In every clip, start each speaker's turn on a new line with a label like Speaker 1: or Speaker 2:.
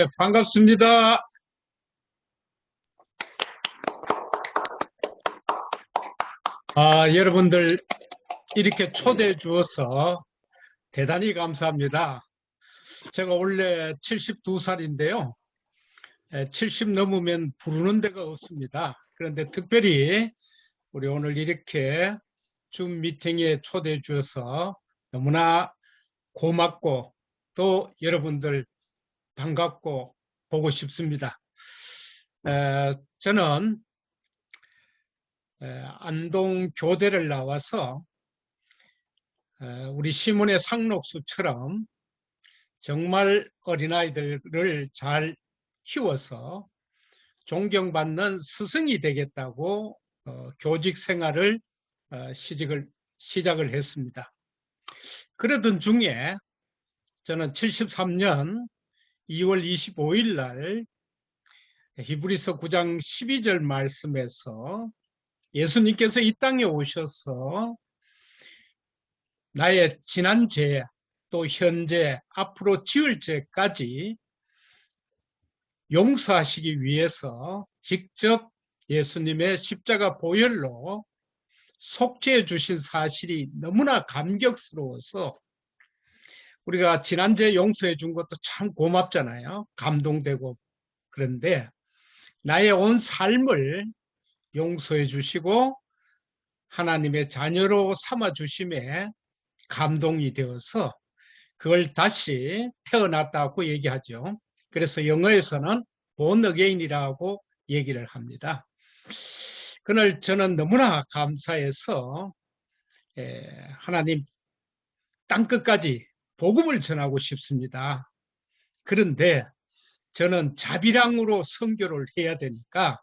Speaker 1: 네, 반갑습니다. 여러분들 이렇게 초대해 주어서 대단히 감사합니다. 제가 원래 72살인데요. 70 넘으면 부르는 데가 없습니다. 그런데 특별히 우리 오늘 이렇게 줌 미팅에 초대해 주어서 너무나 고맙고 또 여러분들 반갑고 보고 싶습니다. 저는 안동 교대를 나와서 우리 시몬의 상록수처럼 정말 어린아이들을 잘 키워서 존경받는 스승이 되겠다고 교직 생활을 시작을 했습니다. 그러던 중에 저는 73년 2월 25일 날 히브리서 9장 12절 말씀에서 예수님께서 이 땅에 오셔서 나의 지난 죄, 또 현재, 앞으로 지을 죄까지 용서하시기 위해서 직접 예수님의 십자가 보혈로 속죄해 주신 사실이 너무나 감격스러워서 우리가 지난 죄 용서해 준 것도 참 고맙잖아요. 감동되고. 그런데 나의 온 삶을 용서해 주시고 하나님의 자녀로 삼아 주심에 감동이 되어서 그걸 다시 태어났다고 얘기하죠. 그래서 영어에서는 born again이라고 얘기를 합니다. 그날 저는 너무나 감사해서 하나님 땅끝까지 복음을 전하고 싶습니다. 그런데 저는 자비랑으로 선교를 해야 되니까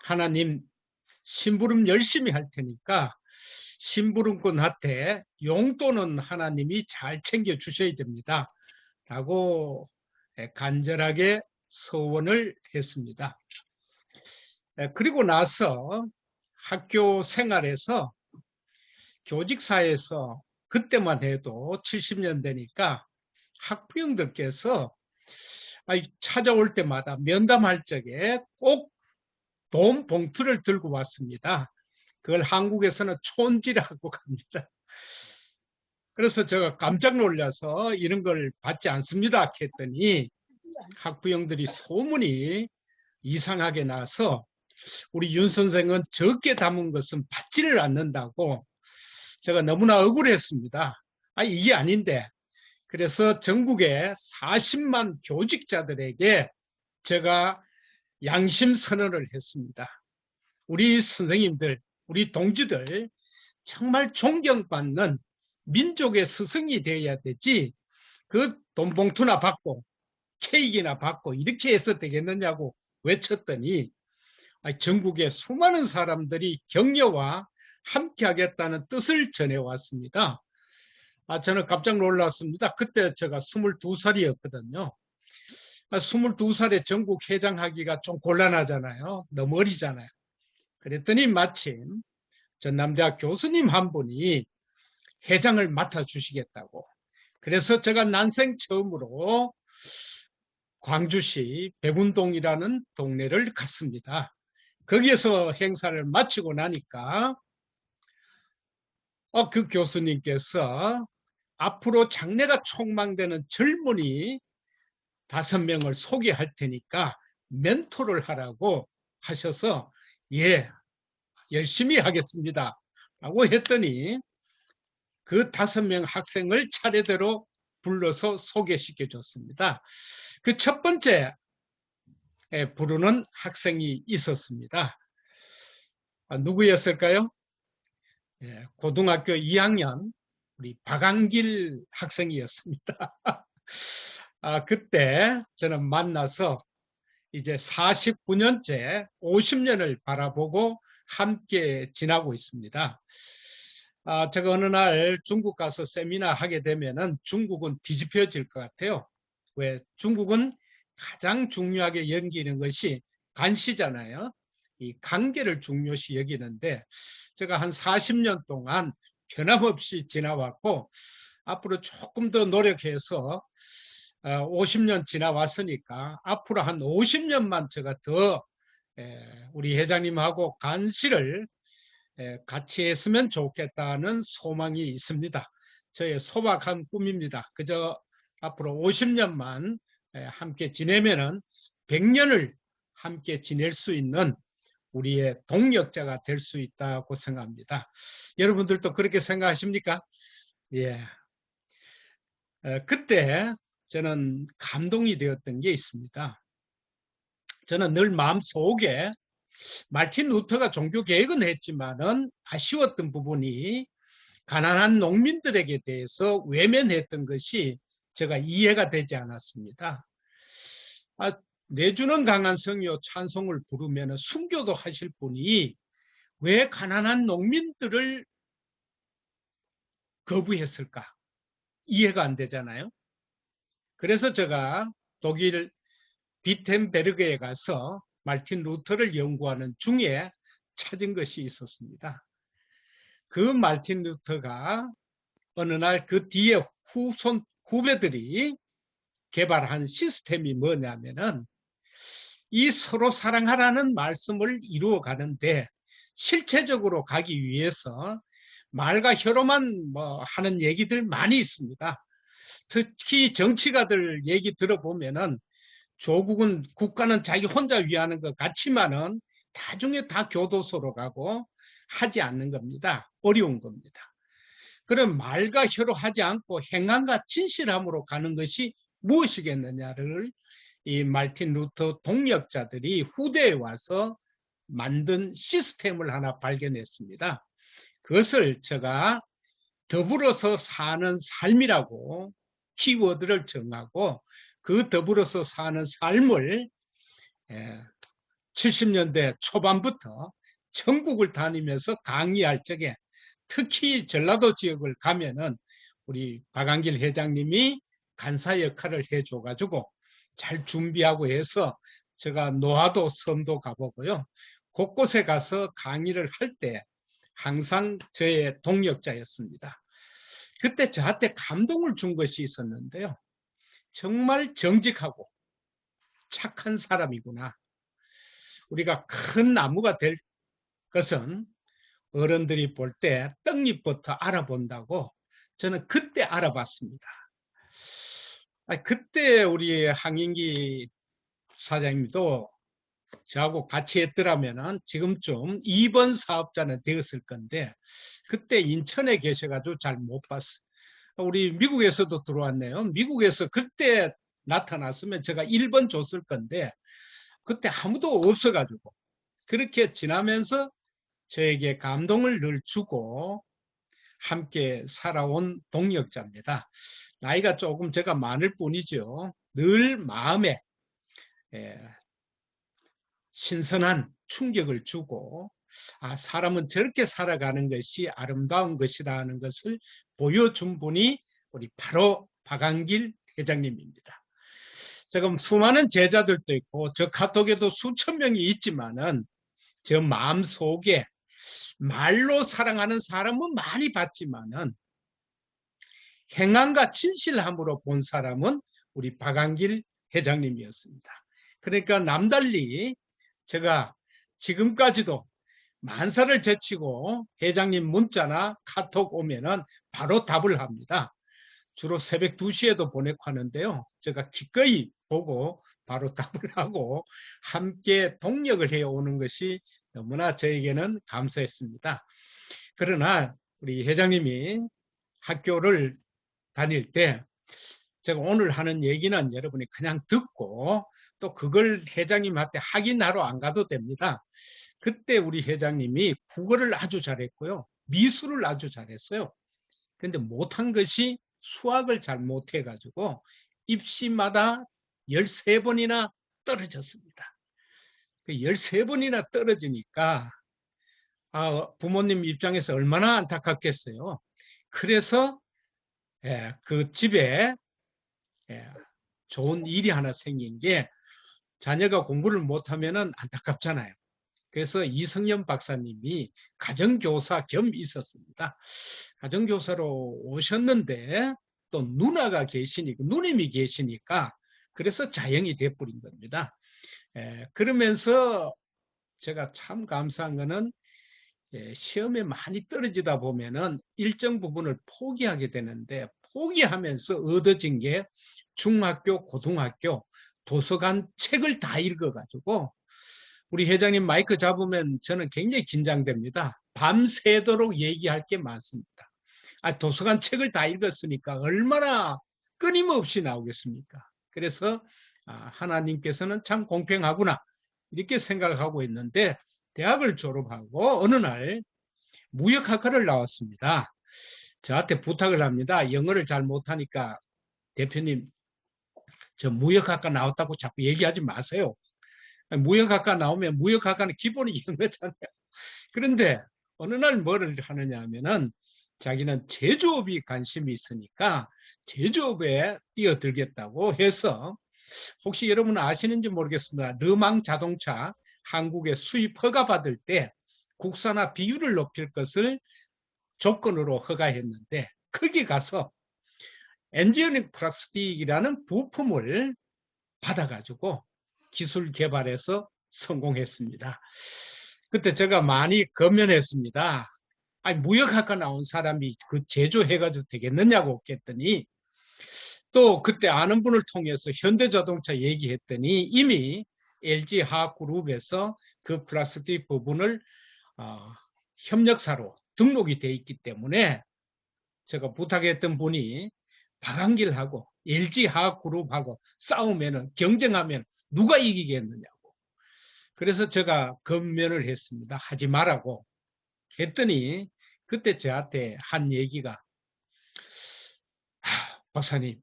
Speaker 1: 하나님 심부름 열심히 할 테니까 심부름꾼한테 용돈은 하나님이 잘 챙겨 주셔야 됩니다. 라고 간절하게 서원을 했습니다. 그리고 나서 학교 생활에서 교직사에서 그때만 해도 70년 되니까 학부형들께서 찾아올 때마다 면담할 적에 꼭 돈 봉투를 들고 왔습니다. 그걸 한국에서는 촌지라고 합니다. 그래서 제가 깜짝 놀라서 이런 걸 받지 않습니다 했더니 학부형들이 소문이 이상하게 나서 우리 윤 선생은 적게 담은 것은 받지를 않는다고 제가 너무나 억울했습니다. 이게 아닌데. 그래서 전국의 40만 교직자들에게 제가 양심 선언을 했습니다. 우리 선생님들, 우리 동지들 정말 존경받는 민족의 스승이 되어야 되지 그 돈 봉투나 받고 케이크나 받고 이렇게 해서 되겠느냐고 외쳤더니 전국의 수많은 사람들이 격려와 함께 하겠다는 뜻을 전해왔습니다. 저는 깜짝 놀랐습니다. 그때 제가 22살이었거든요. 22살에 전국 회장하기가 좀 곤란하잖아요. 너무 어리잖아요. 그랬더니 마침 전남대학 교수님 한 분이 회장을 맡아주시겠다고. 그래서 제가 난생 처음으로 광주시 백운동이라는 동네를 갔습니다. 거기에서 행사를 마치고 나니까 그 교수님께서 앞으로 장래가 촉망되는 젊은이 5명을 소개할 테니까 멘토를 하라고 하셔서 예, 열심히 하겠습니다 라고 했더니 그 5명 학생을 차례대로 불러서 소개시켜 줬습니다. 그 첫 번째 부르는 학생이 있었습니다. 누구였을까요? 고등학교 2학년 우리 박한길 학생이었습니다. 그때 저는 만나서 이제 49년째 50년을 바라보고 함께 지나고 있습니다. 제가 어느 날 중국 가서 세미나 하게 되면은 중국은 뒤집혀질 것 같아요. 왜? 중국은 가장 중요하게 여기는 것이 간시잖아요. 이 관계를 중요시 여기는데 제가 한 40년 동안 변함없이 지나왔고 앞으로 조금 더 노력해서 50년 지나왔으니까 앞으로 한 50년만 제가 더 우리 회장님하고 간시를 같이 했으면 좋겠다는 소망이 있습니다. 저의 소박한 꿈입니다. 그저 앞으로 50년만 함께 지내면은 100년을 함께 지낼 수 있는 우리의 동력자가 될 수 있다고 생각합니다. 여러분들도 그렇게 생각하십니까? 예. 그때 저는 감동이 되었던 게 있습니다. 저는 늘 마음속에 마틴 루터가 종교 개혁은 했지만은 아쉬웠던 부분이 가난한 농민들에게 대해서 외면했던 것이 제가 이해가 되지 않았습니다. 내주는 강한 성이요 찬송을 부르면 순교도 하실 분이 왜 가난한 농민들을 거부했을까? 이해가 안 되잖아요. 그래서 제가 독일 비텐베르그에 가서 마틴 루터를 연구하는 중에 찾은 것이 있었습니다. 그 마틴 루터가 어느 날 그 뒤에 후배들이 개발한 시스템이 뭐냐면은 이 서로 사랑하라는 말씀을 이루어 가는데 실체적으로 가기 위해서 말과 혀로만 하는 얘기들 많이 있습니다. 특히 정치가들 얘기 들어보면은 조국은 국가는 자기 혼자 위하는 것 같지만은 나중에 다 교도소로 가고 하지 않는 겁니다. 어려운 겁니다. 그럼 말과 혀로 하지 않고 행함과 진실함으로 가는 것이 무엇이겠느냐를 이 마틴 루터 동력자들이 후대에 와서 만든 시스템을 하나 발견했습니다. 그것을 제가 더불어서 사는 삶이라고 키워드를 정하고 그 더불어서 사는 삶을 70년대 초반부터 전국을 다니면서 강의할 적에 특히 전라도 지역을 가면은 우리 박한길 회장님이 간사 역할을 해줘가지고 잘 준비하고 해서 제가 노화도 섬도 가보고요. 곳곳에 가서 강의를 할 때 항상 저의 동력자였습니다. 그때 저한테 감동을 준 것이 있었는데요. 정말 정직하고 착한 사람이구나. 우리가 큰 나무가 될 것은 어른들이 볼 때 떡잎부터 알아본다고 저는 그때 알아봤습니다. 그때 우리 항인기 사장님도 저하고 같이 했더라면 지금쯤 2번 사업자는 되었을 건데 그때 인천에 계셔가지고 잘 못 봤어요. 우리 미국에서도 들어왔네요. 미국에서 그때 나타났으면 제가 1번 줬을 건데 그때 아무도 없어가지고 그렇게 지나면서 저에게 감동을 늘 주고 함께 살아온 동력자입니다. 나이가 조금 제가 많을 뿐이죠. 늘 마음에 신선한 충격을 주고 사람은 저렇게 살아가는 것이 아름다운 것이라는 것을 보여준 분이 우리 바로 박한길 회장님입니다. 지금 수많은 제자들도 있고 저 카톡에도 수천 명이 있지만은 저 마음속에 말로 사랑하는 사람은 많이 봤지만은 행함과 진실함으로 본 사람은 우리 박한길 회장님이었습니다. 그러니까 남달리 제가 지금까지도 만사를 제치고 회장님 문자나 카톡 오면은 바로 답을 합니다. 주로 새벽 2시에도 보내고 하는데요. 제가 기꺼이 보고 바로 답을 하고 함께 동력을 해오는 것이 너무나 저에게는 감사했습니다. 그러나 우리 회장님이 학교를 다닐 때 제가 오늘 하는 얘기는 여러분이 그냥 듣고 또 그걸 회장님한테 확인하러 안 가도 됩니다. 그때 우리 회장님이 국어를 아주 잘했고요. 미술을 아주 잘했어요. 근데 못한 것이 수학을 잘 못해가지고 입시마다 13번이나 떨어졌습니다. 13번이나 떨어지니까 부모님 입장에서 얼마나 안타깝겠어요. 그래서 그 집에 좋은 일이 하나 생긴 게 자녀가 공부를 못하면 안타깝잖아요. 그래서 이성년 박사님이 가정교사 겸 있었습니다. 가정교사로 오셨는데 또 누나가 계시니까, 누님이 계시니까 그래서 자영이 돼버린 겁니다. 그러면서 제가 참 감사한 거는 시험에 많이 떨어지다 보면은 일정 부분을 포기하게 되는데 포기하면서 얻어진 게 중학교, 고등학교 도서관 책을 다 읽어가지고 우리 회장님 마이크 잡으면 저는 굉장히 긴장됩니다. 밤새도록 얘기할 게 많습니다. 도서관 책을 다 읽었으니까 얼마나 끊임없이 나오겠습니까? 그래서 하나님께서는 참 공평하구나 이렇게 생각하고 있는데 대학을 졸업하고 어느 날 무역학과를 나왔습니다. 저한테 부탁을 합니다. 영어를 잘 못하니까 대표님 저 무역학과 나왔다고 자꾸 얘기하지 마세요. 무역학과 나오면 무역학과는 기본이 영어잖아요. 그런데 어느 날 뭐를 하느냐 하면은 자기는 제조업이 관심이 있으니까 제조업에 뛰어들겠다고 해서 혹시 여러분 아시는지 모르겠습니다. 르망 자동차 한국에 수입 허가 받을 때 국산화 비율을 높일 것을 조건으로 허가했는데 거기 가서 엔지니어링 플라스틱이라는 부품을 받아가지고 기술 개발해서 성공했습니다. 그때 제가 많이 건면했습니다. 아니, 무역학과 나온 사람이 그 제조해가지고 되겠느냐고 했더니 또 그때 아는 분을 통해서 현대자동차 얘기했더니 이미 LG화학그룹에서 그 플라스틱 부분을 협력사로 등록이 돼 있기 때문에 제가 부탁했던 분이 박한길하고 LG화학그룹하고 싸우면은 경쟁하면 누가 이기겠느냐고. 그래서 제가 건면을 했습니다. 하지 말라고 했더니 그때 저한테 한 얘기가 박사님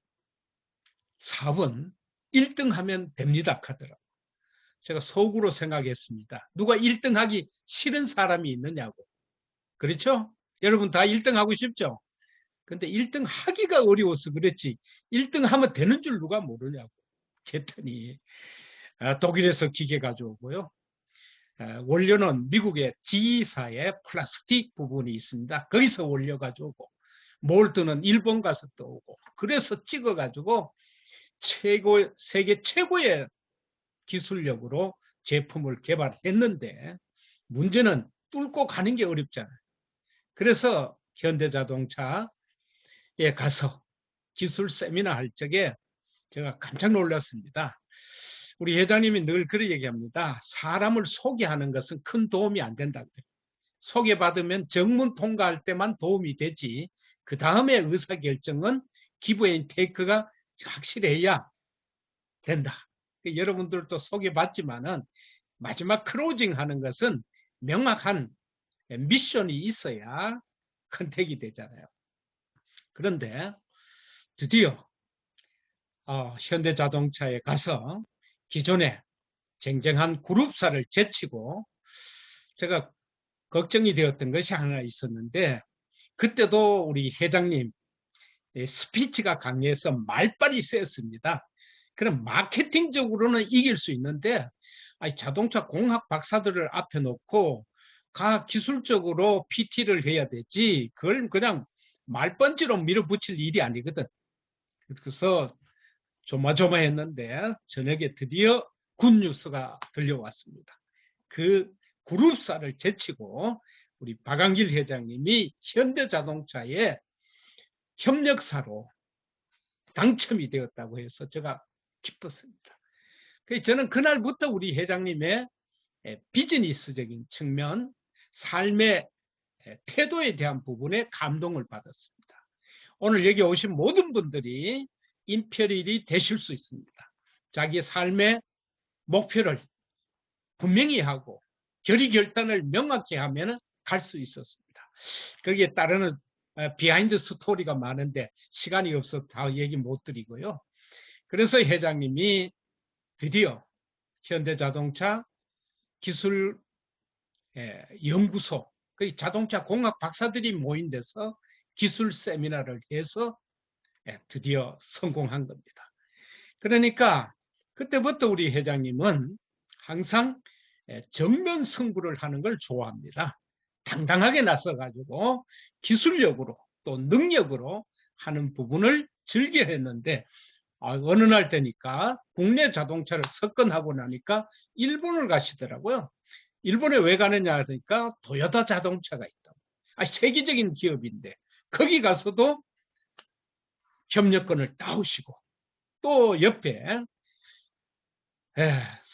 Speaker 1: 사업은 1등 하면 됩니다 하더라고요. 제가 속으로 생각했습니다. 누가 1등 하기 싫은 사람이 있느냐고. 그렇죠? 여러분 다 1등 하고 싶죠? 근데 1등 하기가 어려워서 그랬지 1등 하면 되는 줄 누가 모르냐고 했더니 독일에서 기계 가져오고요. 원료는 미국의 G사의 플라스틱 부분이 있습니다. 거기서 원료 가져오고 몰드는 일본 가서 또 오고 그래서 찍어가지고 세계 최고의 기술력으로 제품을 개발했는데 문제는 뚫고 가는 게 어렵잖아요. 그래서 현대자동차에 가서 기술 세미나 할 적에 제가 깜짝 놀랐습니다. 우리 회장님이 늘 그렇게 얘기합니다. 사람을 소개하는 것은 큰 도움이 안 된다고 해요. 소개받으면 정문 통과할 때만 도움이 되지 그 다음에 의사결정은 기브앤테이크가 확실해야 된다. 여러분들도 소개받지만은 마지막 클로징 하는 것은 명확한 미션이 있어야 컨택이 되잖아요. 그런데 드디어 현대자동차에 가서 기존에 쟁쟁한 그룹사를 제치고 제가 걱정이 되었던 것이 하나 있었는데 그때도 우리 회장님 스피치가 강해서 말빨이 세었습니다. 그럼 마케팅적으로는 이길 수 있는데 자동차 공학 박사들을 앞에 놓고 과학 기술적으로 PT를 해야 되지 그걸 그냥 말번지로 밀어붙일 일이 아니거든. 그래서 조마조마했는데 저녁에 드디어 굿뉴스가 들려왔습니다. 그 그룹사를 제치고 우리 박한길 회장님이 현대자동차의 협력사로 당첨이 되었다고 해서 제가 기뻤습니다. 그래서 저는 그날부터 우리 회장님의 비즈니스적인 측면, 삶의 태도에 대한 부분에 감동을 받았습니다. 오늘 여기 오신 모든 분들이 임페리얼이 되실 수 있습니다. 자기 삶의 목표를 분명히 하고 결의결단을 명확히 하면 갈 수 있었습니다. 거기에 따르는 비하인드 스토리가 많은데 시간이 없어서 다 얘기 못 드리고요. 그래서 회장님이 드디어 현대자동차 기술 연구소, 그 자동차 공학 박사들이 모인 데서 기술 세미나를 해서 드디어 성공한 겁니다. 그러니까 그때부터 우리 회장님은 항상 전면 승부를 하는 걸 좋아합니다. 당당하게 나서가지고 기술력으로 또 능력으로 하는 부분을 즐겨 했는데 어느 날 되니까 국내 자동차를 석권하고 나니까 일본을 가시더라고요. 일본에 왜 가느냐 하니까 도요타 자동차가 있다고. 세계적인 기업인데 거기 가서도 협력권을 따오시고 또 옆에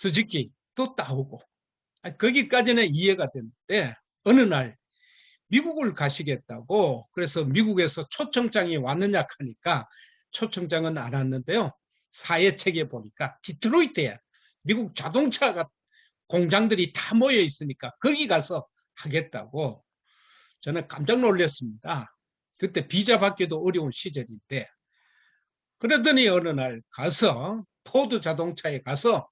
Speaker 1: 스즈키 또 따오고 거기까지는 이해가 됐는데 어느 날 미국을 가시겠다고 그래서 미국에서 초청장이 왔느냐 하니까 초청장은 안 왔는데요. 사회책에 보니까 디트로이트에 미국 자동차 공장들이 다 모여 있으니까 거기 가서 하겠다고 저는 깜짝 놀랐습니다. 그때 비자 받기도 어려운 시절인데 그러더니 어느 날 가서 포드 자동차에 가서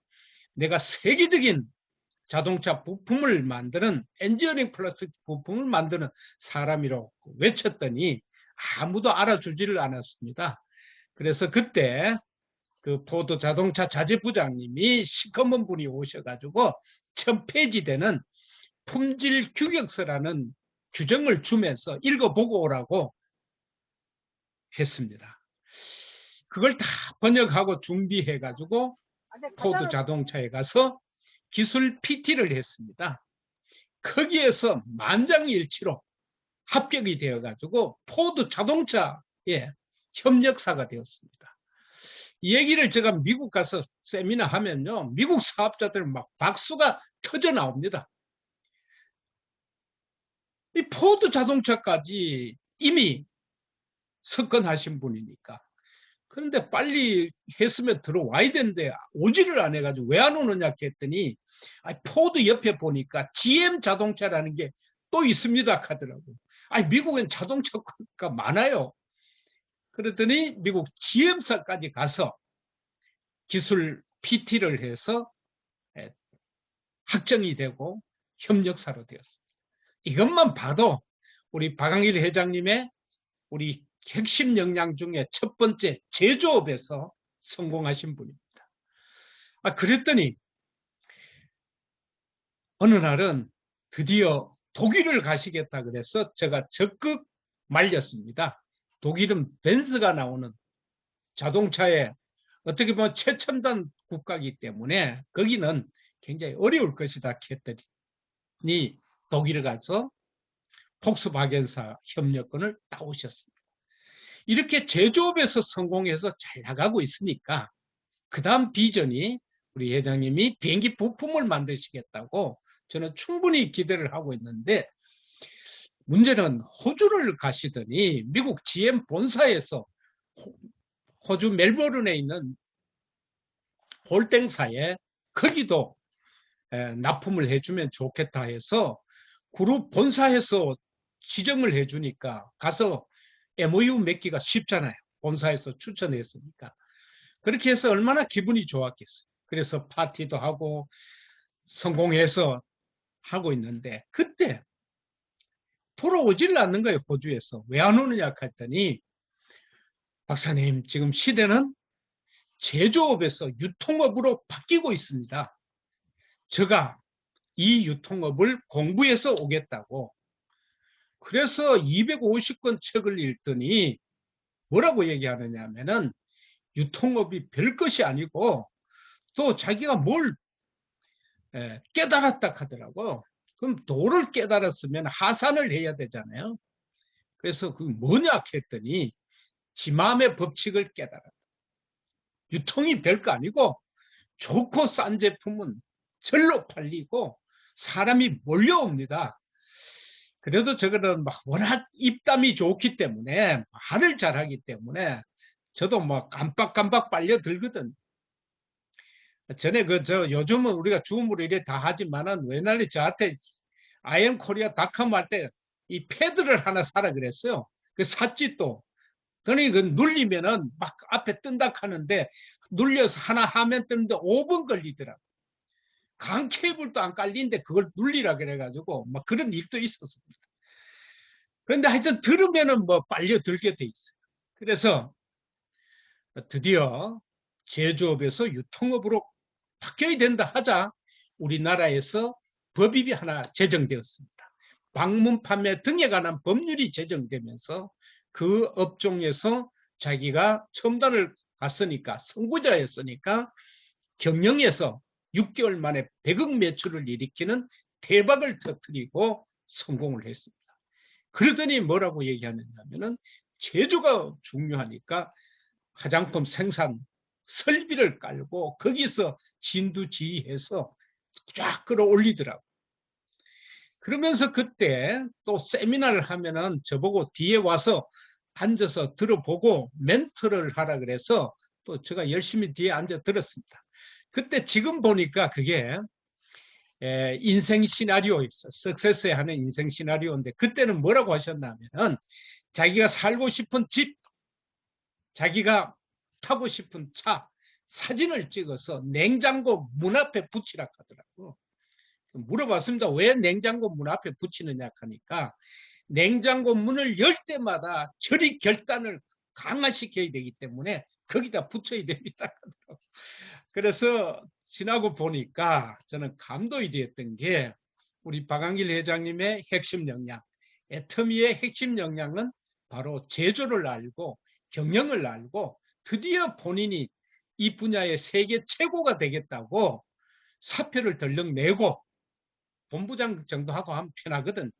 Speaker 1: 내가 세계적인 자동차 부품을 만드는 엔지니어링 플러스 부품을 만드는 사람이라고 외쳤더니 아무도 알아주지를 않았습니다. 그래서 그때 그 포드 자동차 자재부장님이 시커먼 분이 오셔가지고 첫 페이지되는 품질 규격서라는 규정을 주면서 읽어보고 오라고 했습니다. 그걸 다 번역하고 준비해가지고 포드 자동차에 가서 기술 PT를 했습니다. 거기에서 만장일치로 합격이 되어가지고 포드 자동차의 협력사가 되었습니다. 이 얘기를 제가 미국 가서 세미나 하면요. 미국 사업자들 막 박수가 터져 나옵니다. 이 포드 자동차까지 이미 석권하신 분이니까. 그런데 빨리 했으면 들어와야 되는데 오지를 안 해가지고 왜 안 오느냐 했더니 포드 옆에 보니까 GM 자동차라는 게 또 있습니다 하더라고요. 미국엔 자동차가 많아요. 그랬더니 미국 GM사까지 가서 기술 PT를 해서 확정이 되고 협력사로 되었습니다. 이것만 봐도 우리 박항일 회장님의 우리 핵심 역량 중에 첫 번째 제조업에서 성공하신 분입니다. 그랬더니 어느 날은 드디어 독일을 가시겠다 그래서 제가 적극 말렸습니다. 독일은 벤츠가 나오는 자동차에 어떻게 보면 최첨단 국가이기 때문에 거기는 굉장히 어려울 것이다 했더니 독일에 가서 폭스바겐사 협력권을 따오셨습니다. 이렇게 제조업에서 성공해서 잘 나가고 있으니까 그 다음 비전이 우리 회장님이 비행기 부품을 만드시겠다고 저는 충분히 기대를 하고 있는데 문제는 호주를 가시더니 미국 GM 본사에서 호주 멜버른에 있는 홀땡사에 거기도 납품을 해주면 좋겠다 해서 그룹 본사에서 지정을 해주니까 가서 MOU 맺기가 쉽잖아요. 본사에서 추천했으니까. 그렇게 해서 얼마나 기분이 좋았겠어요. 그래서 파티도 하고 성공해서 하고 있는데 그때 돌아오질 않는 거예요. 호주에서. 왜 안 오느냐 했더니 박사님 지금 시대는 제조업에서 유통업으로 바뀌고 있습니다. 제가 이 유통업을 공부해서 오겠다고. 그래서 250권 책을 읽더니 뭐라고 얘기하느냐 하면은 유통업이 별 것이 아니고 또 자기가 뭘 깨달았다 하더라고. 그럼 도를 깨달았으면 하산을 해야 되잖아요. 그래서 그 뭐냐 했더니 지 마음의 법칙을 깨달았다. 유통이 별거 아니고 좋고 싼 제품은 절로 팔리고 사람이 몰려옵니다. 그래도 저거는 막 워낙 입담이 좋기 때문에 말을 잘하기 때문에 저도 뭐 깜빡깜빡 빨려들거든. 전에 요즘은 우리가 줌으로 이래 다 하지만은 옛날에 저한테 IM코리아닷컴 할 때 이 패드를 하나 사라 그랬어요. 그 샀지 또. 그러니 그 눌리면은 막 앞에 뜬다 하는데 눌려서 하나 화면 뜨는데 5분 걸리더라고. 강 케이블도 안 깔리는데 그걸 눌리라 그래가지고 막 그런 일도 있었습니다. 그런데 하여튼 들으면은 뭐 빨려들게 돼 있어요. 그래서 드디어 제조업에서 유통업으로 바뀌어야 된다 하자 우리나라에서 법이 하나 제정되었습니다. 방문 판매 등에 관한 법률이 제정되면서 그 업종에서 자기가 첨단을 갔으니까 선구자였으니까 경영에서 6개월 만에 100억 매출을 일으키는 대박을 터뜨리고 성공을 했습니다. 그러더니 뭐라고 얘기하느냐면은 제조가 중요하니까 화장품 생산 설비를 깔고 거기서 진두지휘해서 쫙 끌어올리더라고. 그러면서 그때 또 세미나를 하면은 저보고 뒤에 와서 앉아서 들어보고 멘토를 하라 그래서 또 제가 열심히 뒤에 앉아 들었습니다. 그때 지금 보니까 그게 인생 시나리오였어. 석세스에 하는 인생 시나리오인데 그때는 뭐라고 하셨냐면은 자기가 살고 싶은 집, 자기가 타고 싶은 차 사진을 찍어서 냉장고 문 앞에 붙이라 하더라고. 물어봤습니다. 왜 냉장고 문 앞에 붙이느냐 하니까 냉장고 문을 열 때마다 저리 결단을 강화시켜야 되기 때문에 거기다 붙여야 됩니다. 그래서 지나고 보니까 저는 감동이 되었던 게 우리 박한길 회장님의 핵심 역량, 애터미의 핵심 역량은 바로 제조를 알고 경영을 알고 드디어 본인이 이 분야의 세계 최고가 되겠다고 사표를 덜렁 내고 본부장 정도 하고 하면 편하거든.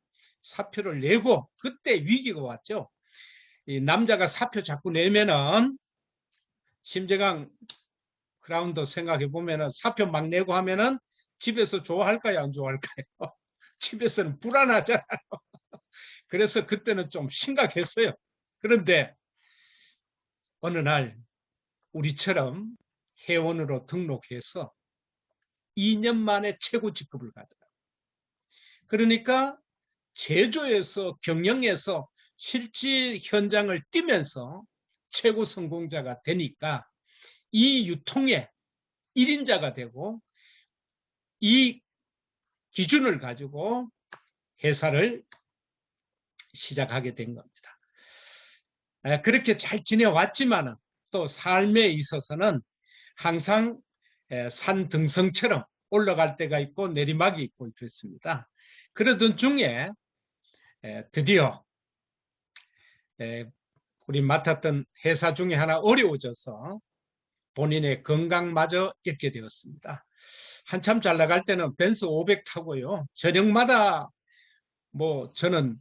Speaker 1: 사표를 내고 그때 위기가 왔죠. 이 남자가 사표 자꾸 내면은 심재강 크라운도 생각해 보면은 사표 막 내고 하면은 집에서 좋아할까요, 안 좋아할까요? 집에서는 불안하잖아요. 그래서 그때는 좀 심각했어요. 그런데 어느 날 우리처럼 회원으로 등록해서 2년 만에 최고 직급을 가더라고요. 그러니까 제조에서 경영에서 실제 현장을 뛰면서 최고 성공자가 되니까 이 유통의 1인자가 되고 이 기준을 가지고 회사를 시작하게 된 겁니다. 그렇게 잘 지내왔지만 또 삶에 있어서는 항상 산등성처럼 올라갈 때가 있고 내리막이 있고 그렇습니다. 그러던 중에 드디어 우리 맡았던 회사 중에 하나 어려워져서 본인의 건강마저 잃게 되었습니다. 한참 잘 나갈 때는 벤츠 500 타고요. 저녁마다 뭐 저는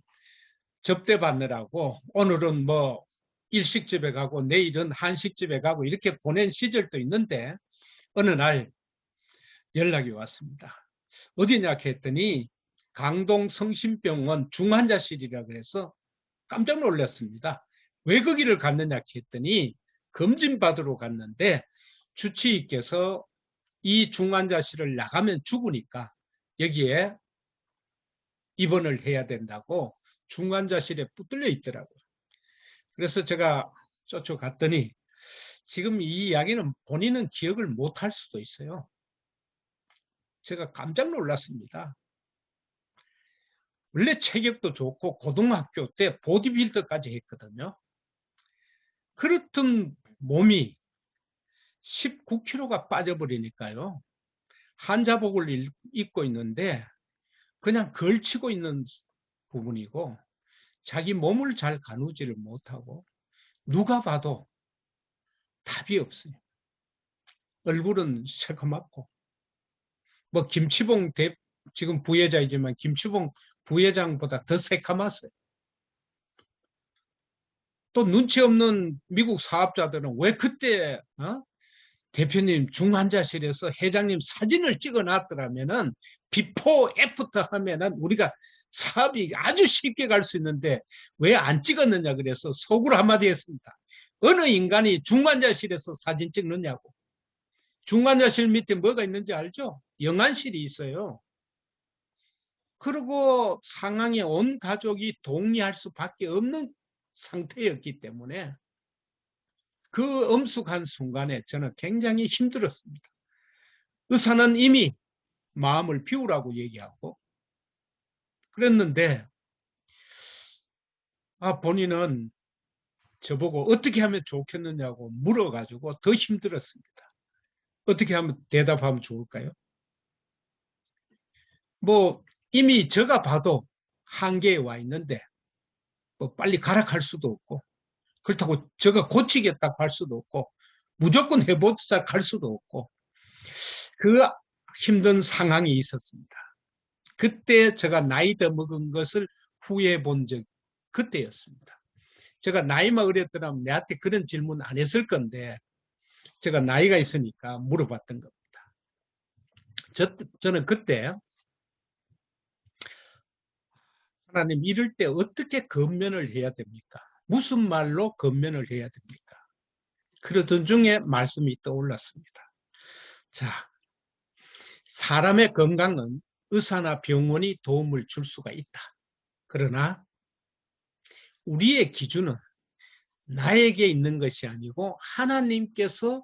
Speaker 1: 접대 받느라고 오늘은 뭐 일식집에 가고 내일은 한식집에 가고 이렇게 보낸 시절도 있는데 어느 날 연락이 왔습니다. 어디냐 했더니 강동 성심병원 중환자실이라 그래서 깜짝 놀랐습니다. 왜 거기를 갔느냐 했더니 검진 받으러 갔는데 주치의께서 이 중환자실을 나가면 죽으니까 여기에 입원을 해야 된다고 중환자실에 붙들려 있더라고요. 그래서 제가 쫓아갔더니 지금 이 이야기는 본인은 기억을 못할 수도 있어요. 제가 깜짝 놀랐습니다. 원래 체격도 좋고 고등학교 때 보디빌더까지 했거든요. 그렇던 몸이 19kg가 빠져버리니까요. 한자복을 입고 있는데 그냥 걸치고 있는 부분이고 자기 몸을 잘 가누지를 못하고 누가 봐도 답이 없어요. 얼굴은 새카맣고 뭐 김치봉 지금 부회장이지만 김치봉 부회장보다 더 새카맣어요. 또 눈치 없는 미국 사업자들은 왜 그때 대표님 중환자실에서 회장님 사진을 찍어놨더라면은 비포 애프터 하면은 우리가 사업이 아주 쉽게 갈 수 있는데 왜 안 찍었느냐 그래서 속으로 한마디 했습니다. 어느 인간이 중환자실에서 사진 찍느냐고. 중환자실 밑에 뭐가 있는지 알죠? 영안실이 있어요. 그리고 상황에 온 가족이 동의할 수밖에 없는 상태였기 때문에 그 엄숙한 순간에 저는 굉장히 힘들었습니다. 의사는 이미 마음을 비우라고 얘기하고 그랬는데 본인은 저보고 어떻게 하면 좋겠느냐고 물어가지고 더 힘들었습니다. 어떻게 하면 대답하면 좋을까요? 뭐 이미 제가 봐도 한계에 와 있는데 뭐 빨리 가락할 수도 없고 그렇다고 제가 고치겠다고 할 수도 없고 무조건 해보자 할 수도 없고 그 힘든 상황이 있었습니다. 그때 제가 나이 더 먹은 것을 후회해 본 적 그때였습니다. 제가 나이만 어렸더라면 내한테 그런 질문 안 했을 건데 제가 나이가 있으니까 물어봤던 겁니다. 저는 그때 하나님 이럴 때 어떻게 건면을 해야 됩니까? 무슨 말로 건면을 해야 됩니까? 그러던 중에 말씀이 떠올랐습니다. 자, 사람의 건강은 의사나 병원이 도움을 줄 수가 있다. 그러나 우리의 기준은 나에게 있는 것이 아니고 하나님께서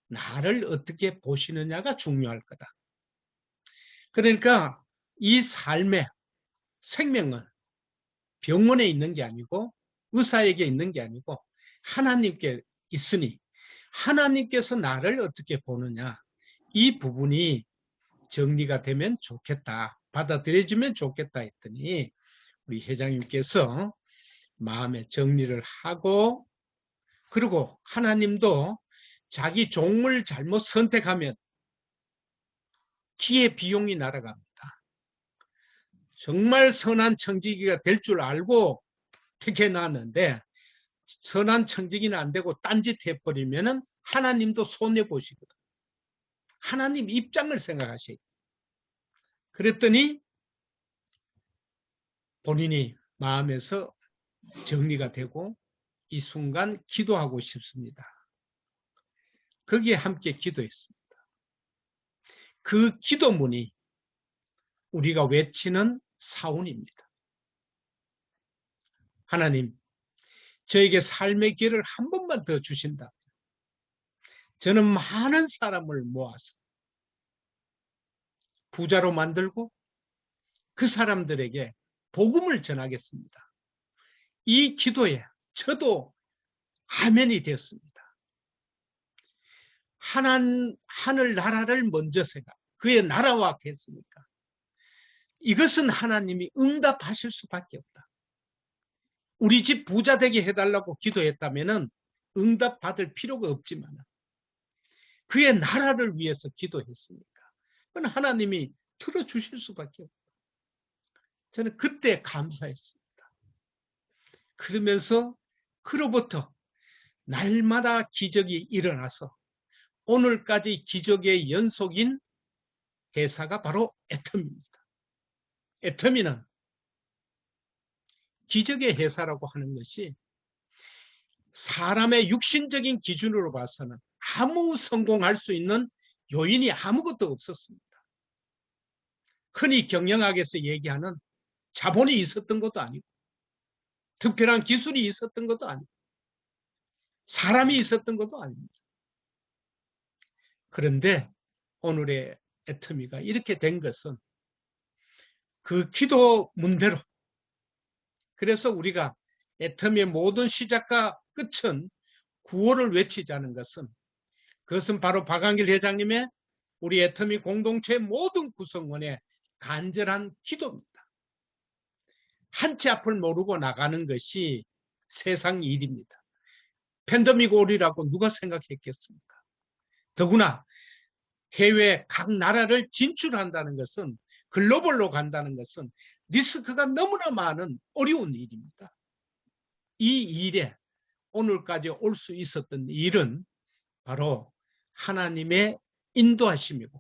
Speaker 1: 나를 어떻게 보시느냐가 중요할 거다. 그러니까 이 삶의 생명은 병원에 있는 게 아니고 의사에게 있는 게 아니고 하나님께 있으니 하나님께서 나를 어떻게 보느냐 이 부분이 정리가 되면 좋겠다. 받아들여지면 좋겠다 했더니 우리 회장님께서 마음의 정리를 하고 그리고 하나님도 자기 종을 잘못 선택하면 기회 비용이 날아갑니다. 정말 선한 청지기가 될 줄 알고 택해놨는데 선한 청지기는 안 되고 딴짓 해버리면 하나님도 손해보시거든. 하나님 입장을 생각하셔야 돼요. 그랬더니 본인이 마음에서 정리가 되고 이 순간 기도하고 싶습니다. 거기에 함께 기도했습니다. 그 기도문이 우리가 외치는 사운입니다. 하나님, 저에게 삶의 길을 한 번만 더 주신다. 저는 많은 사람을 모아서 부자로 만들고 그 사람들에게 복음을 전하겠습니다. 이 기도에 저도 아멘이 되었습니다. 하늘 나라를 먼저 생각, 그의 나라와 했으니까 이것은 하나님이 응답하실 수밖에 없다. 우리 집 부자 되게 해달라고 기도했다면 응답받을 필요가 없지만 그의 나라를 위해서 기도했으니까 그건 하나님이 들어주실 수밖에 없다. 저는 그때 감사했습니다. 그러면서 그로부터 날마다 기적이 일어나서 오늘까지 기적의 연속인 회사가 바로 애터미입니다. 애터미는 기적의 회사라고 하는 것이 사람의 육신적인 기준으로 봐서는 아무 성공할 수 있는 요인이 아무것도 없었습니다. 흔히 경영학에서 얘기하는 자본이 있었던 것도 아니고 특별한 기술이 있었던 것도 아니고 사람이 있었던 것도 아닙니다. 그런데 오늘의 애터미가 이렇게 된 것은 그 기도 문대로 그래서 우리가 애터미의 모든 시작과 끝은 구호를 외치자는 것은 그것은 바로 박한길 회장님의 우리 애터미 공동체 모든 구성원의 간절한 기도입니다. 한치 앞을 모르고 나가는 것이 세상 일입니다. 팬데믹 올이라고 누가 생각했겠습니까? 더구나 해외 각 나라를 진출한다는 것은 글로벌로 간다는 것은 리스크가 너무나 많은 어려운 일입니다. 이 일에 오늘까지 올 수 있었던 일은 바로 하나님의 인도하심이고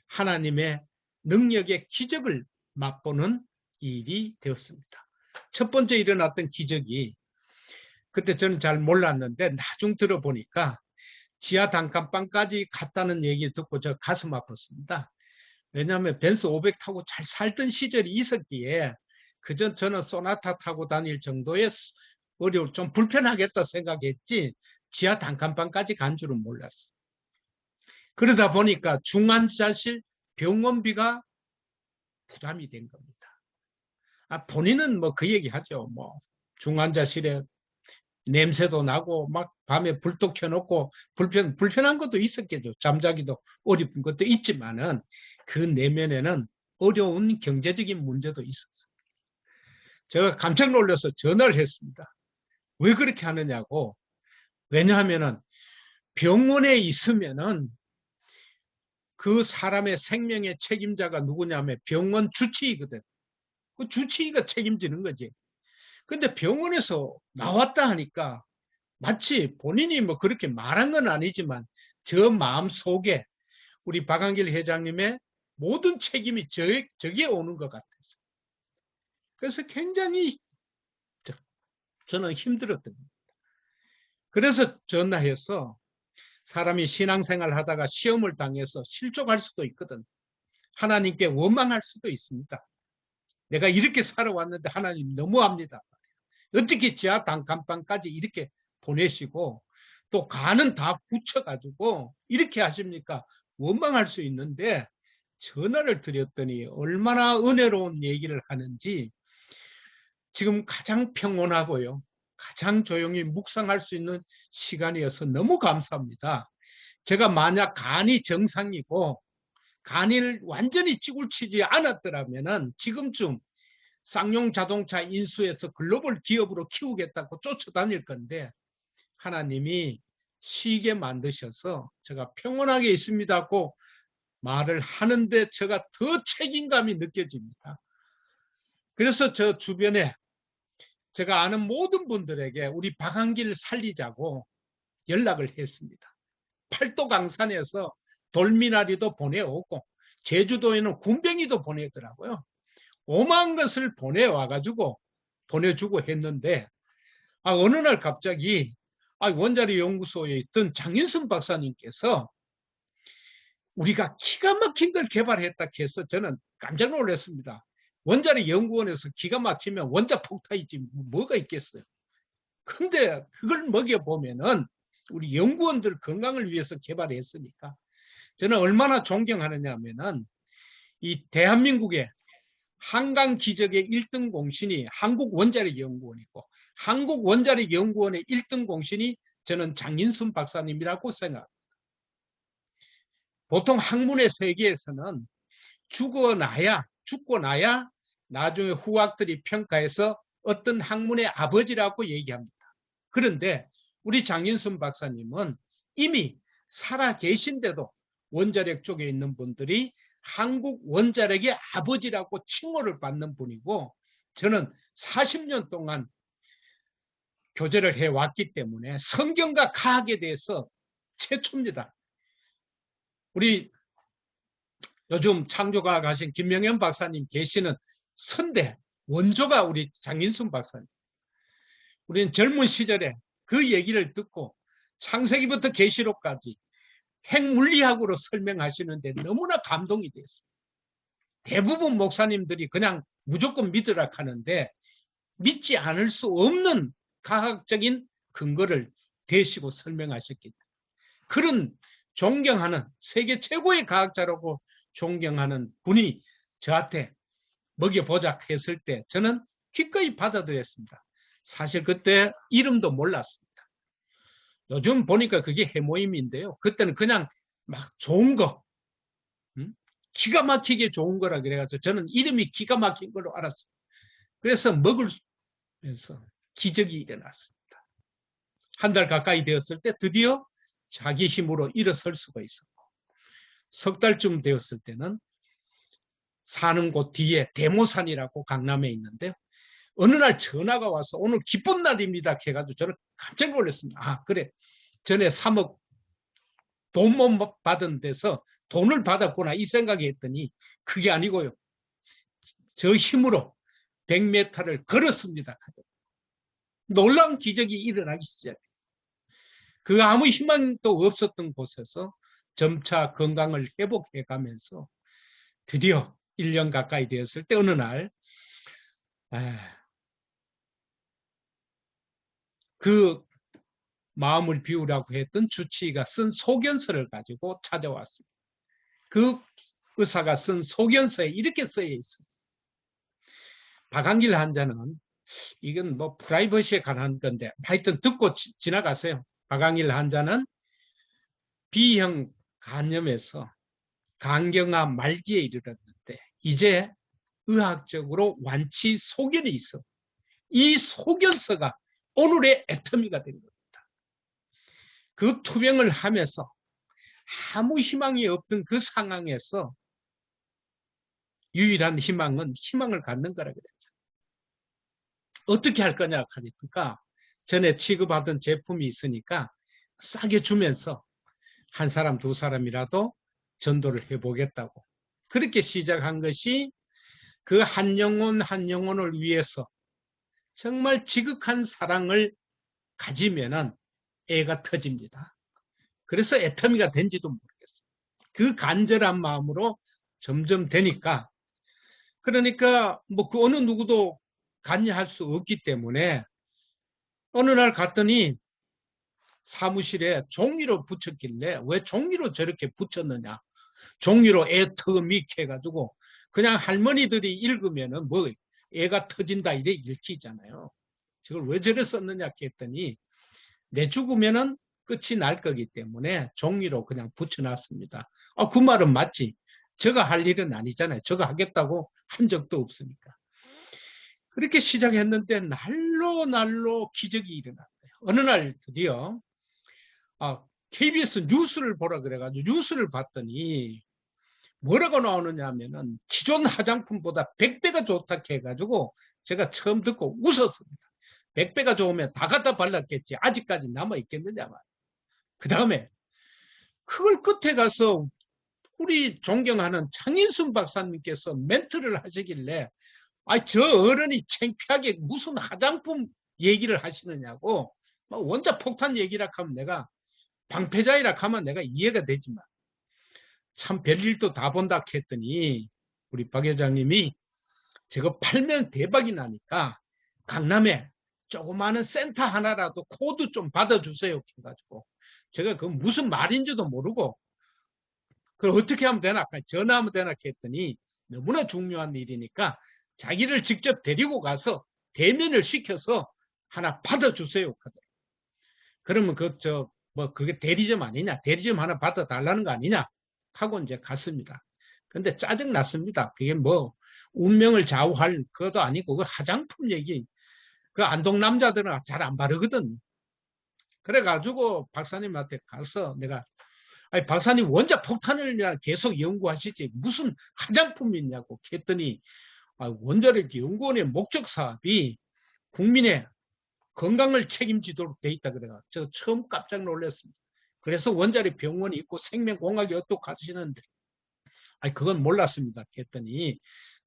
Speaker 1: 하나님의 능력의 기적을 맛보는 일이 되었습니다. 첫 번째 일어났던 기적이 그때 저는 잘 몰랐는데 나중 들어보니까 지하 단칸방까지 갔다는 얘기 듣고 저 가슴 아팠습니다. 왜냐하면 벤츠 500 타고 잘 살던 시절이 있었기에 그전 저는 소나타 타고 다닐 정도의 좀 불편하겠다 생각했지 지하 단칸방까지 간 줄은 몰랐어요. 그러다 보니까 중환자실 병원비가 부담이 된 겁니다. 본인은 뭐 그 얘기 하죠. 뭐 중환자실에 냄새도 나고 막 밤에 불도 켜놓고 불편한 것도 있었겠죠. 잠자기도 어려운 것도 있지만은 그 내면에는 어려운 경제적인 문제도 있었어요. 제가 깜짝 놀라서 전화를 했습니다. 왜 그렇게 하느냐고. 왜냐하면은 병원에 있으면은 그 사람의 생명의 책임자가 누구냐면 병원 주치의거든. 그 주치의가 책임지는 거지. 근데 병원에서 나왔다 하니까 마치 본인이 뭐 그렇게 말한 건 아니지만 저 마음 속에 우리 박한길 회장님의 모든 책임이 저기에 오는 것 같아서. 그래서 굉장히 저는 힘들었던 거예요. 그래서 전화해서 사람이 신앙생활 하다가 시험을 당해서 실족할 수도 있거든. 하나님께 원망할 수도 있습니다. 내가 이렇게 살아왔는데 하나님 너무합니다. 어떻게 지하 단칸방까지 이렇게 보내시고 또 간은 다 붙여가지고 이렇게 하십니까? 원망할 수 있는데 전화를 드렸더니 얼마나 은혜로운 얘기를 하는지 지금 가장 평온하고요. 가장 조용히 묵상할 수 있는 시간이어서 너무 감사합니다. 제가 만약 간이 정상이고 간을 완전히 찌굴치지 않았더라면 지금쯤 쌍용 자동차 인수해서 글로벌 기업으로 키우겠다고 쫓아다닐 건데 하나님이 쉬게 만드셔서 제가 평온하게 있습니다고 말을 하는데 제가 더 책임감이 느껴집니다. 그래서 저 주변에 제가 아는 모든 분들에게 우리 박한길 살리자고 연락을 했습니다. 팔도 강산에서 돌미나리도 보내오고 제주도에는 군뱅이도 보내더라고요. 오만 것을 보내와가지고 보내주고 했는데 어느 날 갑자기 원자력 연구소에 있던 장인순 박사님께서 우리가 기가 막힌 걸 개발했다 해서 저는 깜짝 놀랐습니다. 원자력 연구원에서 기가 막히면 원자폭탄이지 뭐가 있겠어요. 근데 그걸 먹여보면은 우리 연구원들 건강을 위해서 개발했으니까 저는 얼마나 존경하느냐 하면은 이 대한민국의 한강 기적의 1등 공신이 한국원자력연구원이고 한국원자력연구원의 1등 공신이 저는 장인순 박사님이라고 생각합니다. 보통 학문의 세계에서는 죽고 나야 나중에 후학들이 평가해서 어떤 학문의 아버지라고 얘기합니다. 그런데 우리 장인순 박사님은 이미 살아 계신데도 원자력 쪽에 있는 분들이 한국 원자력의 아버지라고 칭호를 받는 분이고 저는 40년 동안 교제를 해왔기 때문에 성경과 과학에 대해서 최초입니다. 우리 요즘 창조과학 하신 김명현 박사님 계시는 선대 원조가 우리 장인순 박사님. 우리는 젊은 시절에 그 얘기를 듣고 창세기부터 계시록까지 핵물리학으로 설명하시는데 너무나 감동이 됐어요. 대부분 목사님들이 그냥 무조건 믿으라 하는데 믿지 않을 수 없는 과학적인 근거를 대시고 설명하셨기 때문에 그런 존경하는 세계 최고의 과학자라고 존경하는 분이 저한테 먹여보자 했을 때 저는 기꺼이 받아들였습니다. 사실 그때 이름도 몰랐습니다. 요즘 보니까 그게 해모임인데요. 그때는 그냥 막 좋은 거, 기가 막히게 좋은 거라 그래가지고 저는 이름이 기가 막힌 걸로 알았어요. 그래서 먹으면서 기적이 일어났습니다. 한 달 가까이 되었을 때 드디어 자기 힘으로 일어설 수가 있었고 석 달쯤 되었을 때는 사는 곳 뒤에 대모산이라고 강남에 있는데요. 어느 날 전화가 와서 오늘 기쁜 날입니다 해가지고 저는 깜짝 놀랐습니다. 그래 전에 3억 돈 못 받은 데서 돈을 받았구나 이 생각이 했더니 그게 아니고요. 저 힘으로 100m를 걸었습니다. 놀라운 기적이 일어나기 시작했어요. 그 아무 희망도 없었던 곳에서 점차 건강을 회복해 가면서 드디어 1년 가까이 되었을 때 어느 날 그 마음을 비우라고 했던 주치의가 쓴 소견서를 가지고 찾아왔습니다. 그 의사가 쓴 소견서에 이렇게 쓰여 있어요. 박한길 환자는 이건 뭐 프라이버시에 관한 건데 하여튼 듣고 지나가세요. 박한길 환자는 B형 간염에서 간경화 말기에 이르렀는데 이제 의학적으로 완치 소견이 있어. 이 소견서가 오늘의 애터미가 된 겁니다. 그 투병을 하면서 아무 희망이 없던 그 상황에서 유일한 희망은 희망을 갖는 거라 그랬죠. 어떻게 할 거냐 하니까 전에 취급하던 제품이 있으니까 싸게 주면서 한 사람 두 사람이라도 전도를 해보겠다고 그렇게 시작한 것이 그 한 영혼 한 영혼을 위해서 정말 지극한 사랑을 가지면은 애가 터집니다. 그래서 애터미가 된지도 모르겠어요. 그 간절한 마음으로 점점 되니까 그러니까 뭐 그 어느 누구도 관여할 수 없기 때문에 어느 날 갔더니 사무실에 종이로 붙였길래 왜 종이로 저렇게 붙였느냐. 종이로 애터미 해가지고 그냥 할머니들이 읽으면은 뭐 애가 터진다 이래 읽히잖아요. 저걸 왜 저래 썼느냐 했더니 내 죽으면은 끝이 날 거기 때문에 종이로 그냥 붙여놨습니다. 그 말은 맞지. 저가 할 일은 아니잖아요. 저가 하겠다고 한 적도 없으니까. 그렇게 시작했는데 날로 기적이 일어났어요. 어느 날 드디어 KBS 뉴스를 보라 그래가지고 뉴스를 봤더니 뭐라고 나오느냐 하면은 기존 화장품보다 100배가 좋다 해가지고 제가 처음 듣고 웃었습니다. 100배가 좋으면 다 갖다 발랐겠지. 아직까지 남아있겠느냐 말이야. 그 다음에 그걸 끝에 가서 우리 존경하는 장인순 박사님께서 멘트를 하시길래 저 어른이 창피하게 무슨 화장품 얘기를 하시느냐고 원자 폭탄 얘기라 하면 내가 방패자이라 하면 내가 이해가 되지만 참 별일도 다 본다 했더니 우리 박 회장님이 저거 팔면 대박이 나니까 강남에 조그마한 센터 하나라도 코드 좀 받아주세요 해가지고 제가 그 무슨 말인지도 모르고 그걸 어떻게 하면 되나 전화하면 되나 했더니 너무나 중요한 일이니까 자기를 직접 데리고 가서 대면을 시켜서 하나 받아주세요. 그러면 그게 대리점 아니냐? 대리점 하나 받아달라는 거 아니냐? 하고 이제 갔습니다. 근데 짜증 났습니다. 그게 뭐 운명을 좌우할 그것도 아니고 그 화장품 얘기. 그 안동 남자들은 잘 안 바르거든. 그래가지고 박사님한테 가서 내가 박사님 원자 폭탄을 계속 연구하시지 무슨 화장품이 있냐고 했더니 원자력 연구원의 목적 사업이 국민의 건강을 책임지도록 돼 있다 그래가 저 처음 깜짝 놀랐습니다. 그래서 원자력 병원이 있고 생명공학이 어떻게 하시는데 그건 몰랐습니다 했더니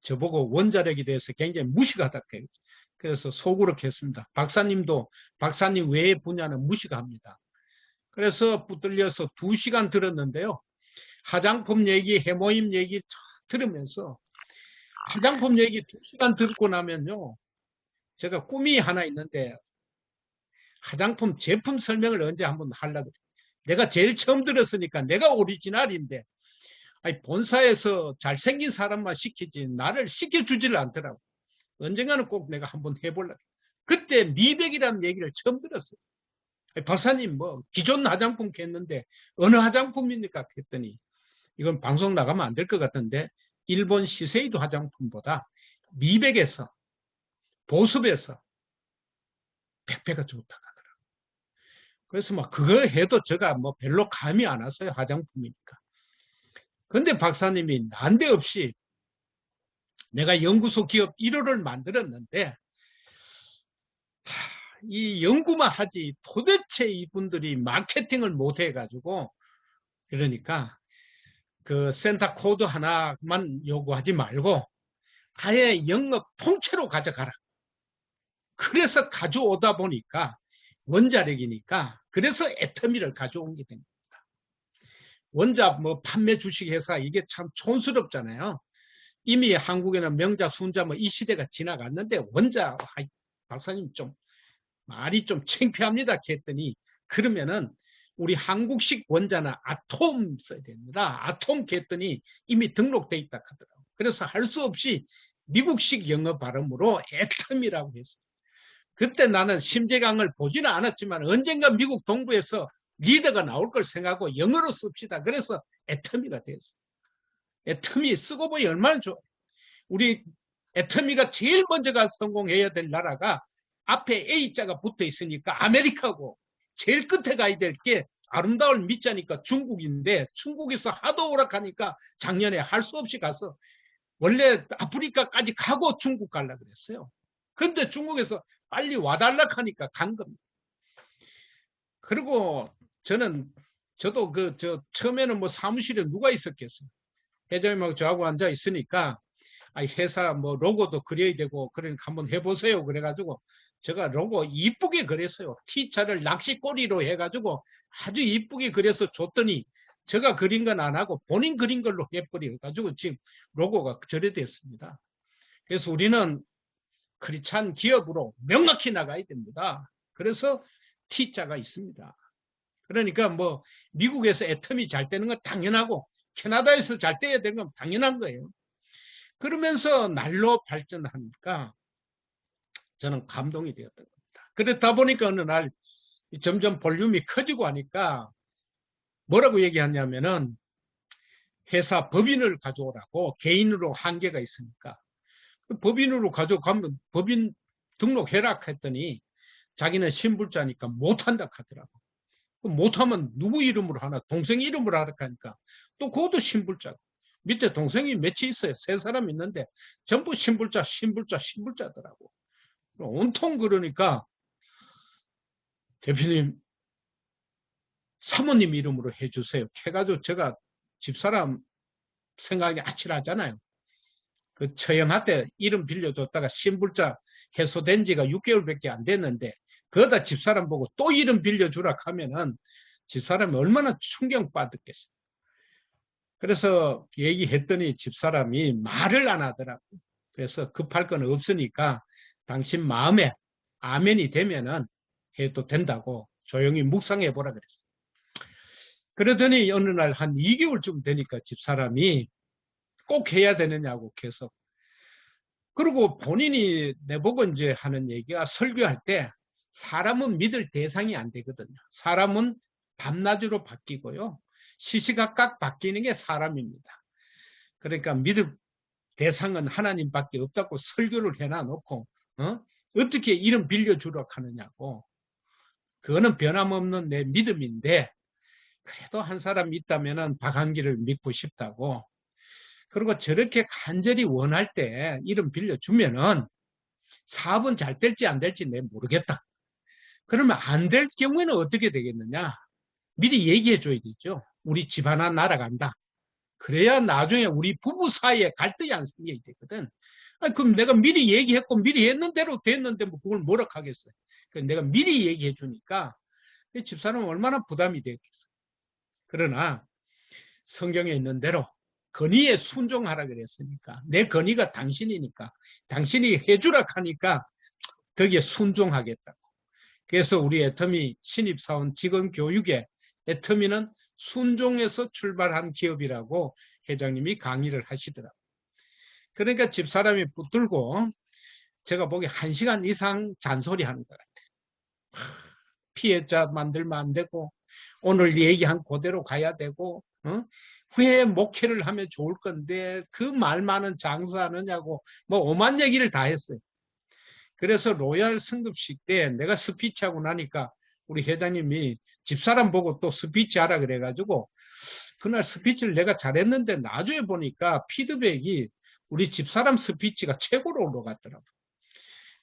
Speaker 1: 저보고 원자력에 대해서 굉장히 무식하다 그래서 속으로 했습니다. 박사님도 박사님 외의 분야는 무식합니다. 그래서 붙들려서 2시간 들었는데요. 화장품 얘기, 해모임 얘기 들으면서 화장품 얘기 2시간 듣고 나면요. 제가 꿈이 하나 있는데 화장품 제품 설명을 언제 한번 하려고 그래요. 내가 제일 처음 들었으니까 내가 오리지널인데 본사에서 잘생긴 사람만 시키지 나를 시켜주지를 않더라고. 언젠가는 꼭 내가 한번 해보려고. 그때 미백이라는 얘기를 처음 들었어요. 박사님 기존 화장품 했는데 어느 화장품입니까? 했더니 이건 방송 나가면 안 될 것 같은데 일본 시세이도 화장품보다 미백에서 보습에서 100배가 좋다고 하더라고요. 그래서 그거 해도 제가 별로 감이 안 왔어요. 화장품이니까. 근데 박사님이 난데없이 내가 연구소 기업 1호를 만들었는데 이 연구만 하지 도대체 이분들이 마케팅을 못 해가지고 그러니까 그 센터 코드 하나만 요구하지 말고 아예 영업 통째로 가져가라. 그래서 가져오다 보니까 원자력이니까 그래서 애터미를 가져온 게 됩니다. 원자 판매 주식회사 이게 참 촌스럽잖아요. 이미 한국에는 명자, 순자 이 시대가 지나갔는데 원자 박사님 좀 말이 좀 창피합니다 했더니 그러면은 우리 한국식 원자나 아톰 써야 됩니다. 아톰 했더니 이미 등록돼 있다 하더라고요. 그래서 할 수 없이 미국식 영어 발음으로 애텀이라고 했어요. 그때 나는 심재강을 보지는 않았지만 언젠가 미국 동부에서 리더가 나올 걸 생각하고 영어로 씁시다. 그래서 애터미가 됐어요. 애터미 쓰고 보니 얼마나 좋아요. 우리 애터미가 제일 먼저가 성공해야 될 나라가 앞에 A자가 붙어 있으니까 아메리카고, 제일 끝에 가야 될 게 아름다울 밑자니까 중국인데, 중국에서 하도 오락하니까 작년에 할 수 없이 가서 원래 아프리카까지 가고 중국 가려고 그랬어요. 근데 중국에서 빨리 와달라 하니까 간 겁니다. 그리고 저도 처음에는 뭐 사무실에 누가 있었겠어요. 회장님하고 저하고 앉아 있으니까, 회사 뭐 로고도 그려야 되고, 그러니까 한번 해보세요. 그래가지고, 제가 로고 이쁘게 그렸어요. T자를 낚시꼬리로 해가지고 아주 이쁘게 그려서 줬더니, 제가 그린 건 안 하고 본인 그린 걸로 해버려가지고 지금 로고가 저래 됐습니다. 그래서 우리는 크리스찬 기업으로 명확히 나가야 됩니다. 그래서 T자가 있습니다. 그러니까 뭐 미국에서 애텀이 잘 되는 건 당연하고 캐나다에서 잘 돼야 되는 건 당연한 거예요. 그러면서 날로 발전하니까 저는 감동이 되었던 겁니다. 그러다 보니까 어느 날 점점 볼륨이 커지고 하니까 뭐라고 얘기하냐면은 회사 법인을 가져오라고, 개인으로 한계가 있으니까. 법인으로 가져가면 법인 등록해라 했더니 자기는 신불자니까 못한다 하더라고. 못하면 누구 이름으로 하나? 동생 이름으로 하라 하니까 또 그것도 신불자고. 밑에 동생이 몇이 있어요. 3사람 있는데 전부 신불자더라고. 온통 그러니까 대표님 사모님 이름으로 해주세요. 해가지고 제가 집사람 생각이 아찔하잖아요. 그 처형한테 이름 빌려줬다가 신불자 해소된 지가 6개월밖에 안 됐는데 그러다 집사람 보고 또 이름 빌려주라 하면은 집사람이 얼마나 충격받았겠어요. 그래서 얘기했더니 집사람이 말을 안 하더라고요. 그래서 급할 건 없으니까 당신 마음에 아멘이 되면은 해도 된다고 조용히 묵상해 보라 그랬어요. 그러더니 어느 날 한 2개월쯤 되니까 집사람이 꼭 해야 되느냐고 계속. 그리고 본인이 내보고 이제 하는 얘기가, 설교할 때 사람은 믿을 대상이 안 되거든요. 사람은 밤낮으로 바뀌고요. 시시각각 바뀌는 게 사람입니다. 그러니까 믿을 대상은 하나님밖에 없다고 설교를 해놔놓고 어떻게 이름 빌려주라고 하느냐고. 그거는 변함없는 내 믿음인데 그래도 한 사람 있다면 박한기를 믿고 싶다고. 그리고 저렇게 간절히 원할 때 이름 빌려주면은 사업은 잘 될지 안 될지 내가 모르겠다. 그러면 안 될 경우에는 어떻게 되겠느냐? 미리 얘기해 줘야 되죠. 우리 집 하나 날아간다. 그래야 나중에 우리 부부 사이에 갈등이 안 생기게 되거든. 그럼 내가 미리 얘기했고 미리 했는 대로 됐는데 뭐 그걸 뭐라 하겠어요. 내가 미리 얘기해 주니까 집사람은 얼마나 부담이 되겠어요. 그러나 성경에 있는 대로 건의에 순종하라 그랬으니까, 내 건의가 당신이니까 당신이 해주라 하니까 거기에 순종하겠다고. 그래서 우리 애터미 신입사원 직원 교육에 애터미는 순종에서 출발한 기업이라고 회장님이 강의를 하시더라고요. 그러니까 집사람이 붙들고 제가 보기에 1시간 이상 잔소리하는 것 같아요. 피해자 만들면 안 되고, 오늘 얘기한 그대로 가야 되고, 왜 목회를 하면 좋을 건데 그 말 많은 장사하느냐고 뭐 오만 얘기를 다 했어요. 그래서 로얄 승급식 때 내가 스피치하고 나니까 우리 회장님이 집사람 보고 또 스피치 하라 그래가지고 그날 스피치를 내가 잘했는데 나중에 보니까 피드백이 우리 집사람 스피치가 최고로 올라갔더라고요.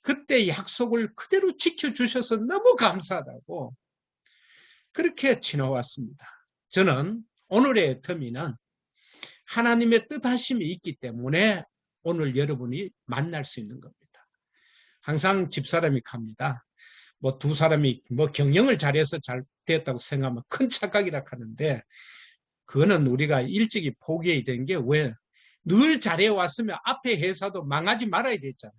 Speaker 1: 그때 약속을 그대로 지켜주셔서 너무 감사하다고 그렇게 지나왔습니다. 저는 오늘의 터미는 하나님의 뜻하심이 있기 때문에 오늘 여러분이 만날 수 있는 겁니다. 항상 집사람이 갑니다. 뭐 두 사람이 뭐 경영을 잘해서 잘 됐다고 생각하면 큰 착각이라 하는데, 그거는 우리가 일찍이 포기해야 되는 게, 왜? 늘 잘해왔으면 앞에 회사도 망하지 말아야 됐잖아요.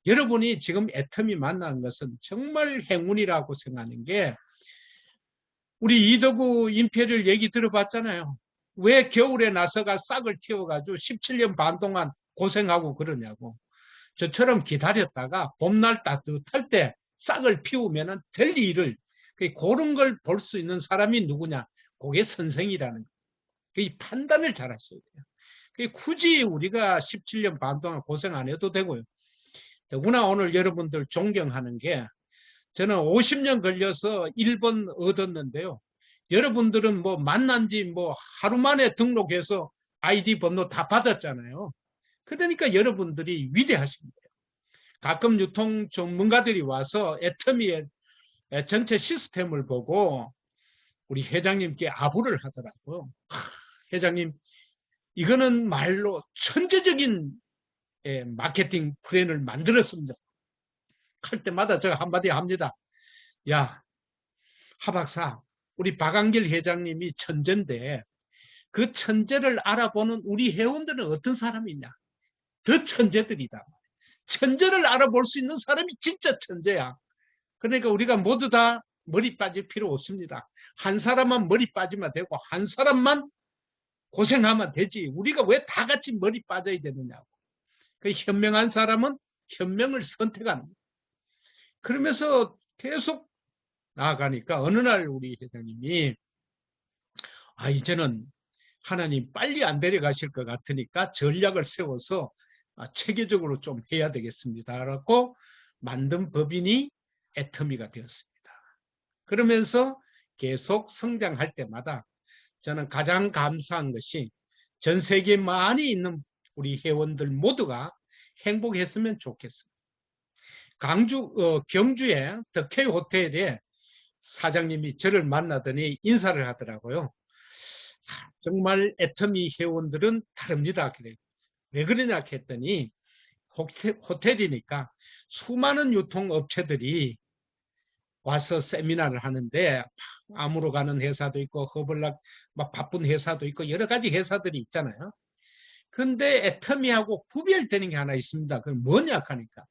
Speaker 1: 여러분이 지금 애터미 만난 것은 정말 행운이라고 생각하는 게, 우리 이덕우 임페리얼 얘기 들어봤잖아요. 왜 겨울에 나서가 싹을 틔워가지고 17년 반 동안 고생하고 그러냐고. 저처럼 기다렸다가 봄날 따뜻할 때 싹을 피우면 될 일을, 그런 걸 볼 수 있는 사람이 누구냐? 그게 선생이라는 거예요. 그 판단을 잘 하셔야 돼요. 굳이 우리가 17년 반 동안 고생 안 해도 되고요. 더구나 오늘 여러분들 존경하는 게 저는 50년 걸려서 1번 얻었는데요. 여러분들은 뭐 만난 지 뭐 하루 만에 등록해서 아이디 번호 다 받았잖아요. 그러니까 여러분들이 위대하십니다. 가끔 유통 전문가들이 와서 애터미의 전체 시스템을 보고 우리 회장님께 아부를 하더라고요. 회장님, 이거는 말로 천재적인 마케팅 플랜을 만들었습니다. 할 때마다 제가 한마디 합니다. 야, 하박사, 우리 박한길 회장님이 천재인데 그 천재를 알아보는 우리 회원들은 어떤 사람이냐? 더 천재들이다. 천재를 알아볼 수 있는 사람이 진짜 천재야. 그러니까 우리가 모두 다 머리 빠질 필요 없습니다. 한 사람만 머리 빠지면 되고 한 사람만 고생하면 되지. 우리가 왜 다 같이 머리 빠져야 되느냐고. 그 현명한 사람은 현명을 선택하는 거예요. 그러면서 계속 나아가니까 어느 날 우리 회장님이 이제는 하나님 빨리 안 데려가실 것 같으니까 전략을 세워서 체계적으로 좀 해야 되겠습니다. 라고 만든 법인이 애터미가 되었습니다. 그러면서 계속 성장할 때마다 저는 가장 감사한 것이 전 세계에 많이 있는 우리 회원들 모두가 행복했으면 좋겠습니다. 경주의 더 K 호텔에 사장님이 저를 만나더니 인사를 하더라고요. 정말 애터미 회원들은 다릅니다. 그래요. 왜 그러냐 했더니 호텔이니까 수많은 유통업체들이 와서 세미나를 하는데 암으로 가는 회사도 있고 허블락 막 바쁜 회사도 있고 여러 가지 회사들이 있잖아요. 근데 애터미하고 구별되는 게 하나 있습니다. 그건 뭐냐 하니까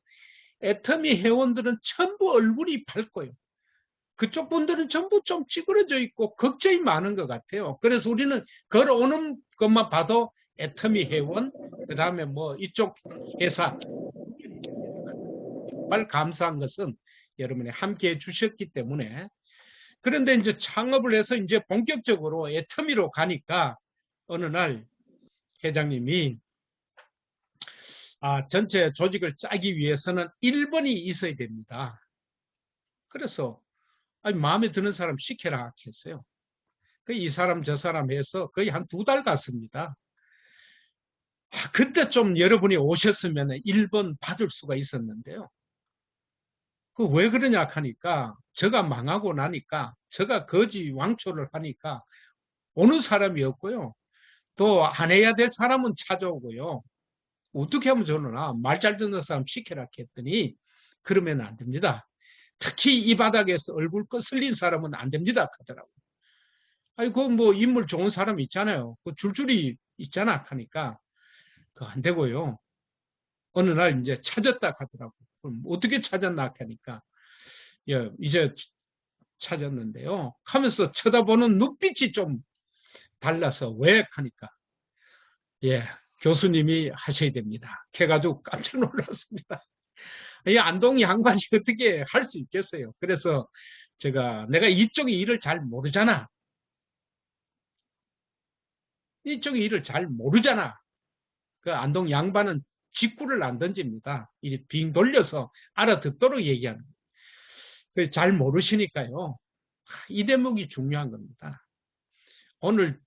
Speaker 1: 애터미 회원들은 전부 얼굴이 밝고요. 그쪽 분들은 전부 좀 찌그러져 있고 걱정이 많은 것 같아요. 그래서 우리는 걸어오는 것만 봐도 애터미 회원, 그 다음에 뭐 이쪽 회사. 정말 감사한 것은 여러분이 함께 해주셨기 때문에. 그런데 이제 창업을 해서 이제 본격적으로 애터미로 가니까 어느 날 회장님이 전체 조직을 짜기 위해서는 1번이 있어야 됩니다. 그래서 마음에 드는 사람 시켜라 했어요. 이 사람 저 사람 해서 거의 한 2달 갔습니다. 그때 좀 여러분이 오셨으면 1번 받을 수가 있었는데요. 그 왜 그러냐 하니까 제가 망하고 나니까 제가 거지 왕초를 하니까 오는 사람이 없고요. 또 안 해야 될 사람은 찾아오고요. 어떻게 하면 좋으나 말 잘 듣는 사람 시켜라 했더니 그러면 안 됩니다. 특히 이 바닥에서 얼굴 거슬린 사람은 안 됩니다 하더라고요. 그 뭐 인물 좋은 사람 있잖아요. 그 줄줄이 있잖아 하니까 그거 안 되고요. 어느 날 이제 찾았다 하더라고요. 그럼 어떻게 찾았나 하니까 이제 찾았는데요. 하면서 쳐다보는 눈빛이 좀 달라서 왜 하니까 교수님이 하셔야 됩니다. 해가지고 깜짝 놀랐습니다. 이 안동 양반이 어떻게 할 수 있겠어요. 그래서 내가 이쪽의 일을 잘 모르잖아. 이쪽의 일을 잘 모르잖아. 그 안동 양반은 직구를 안 던집니다. 이제 빙 돌려서 알아듣도록 얘기하는 거예요. 잘 모르시니까요. 이 대목이 중요한 겁니다. 오늘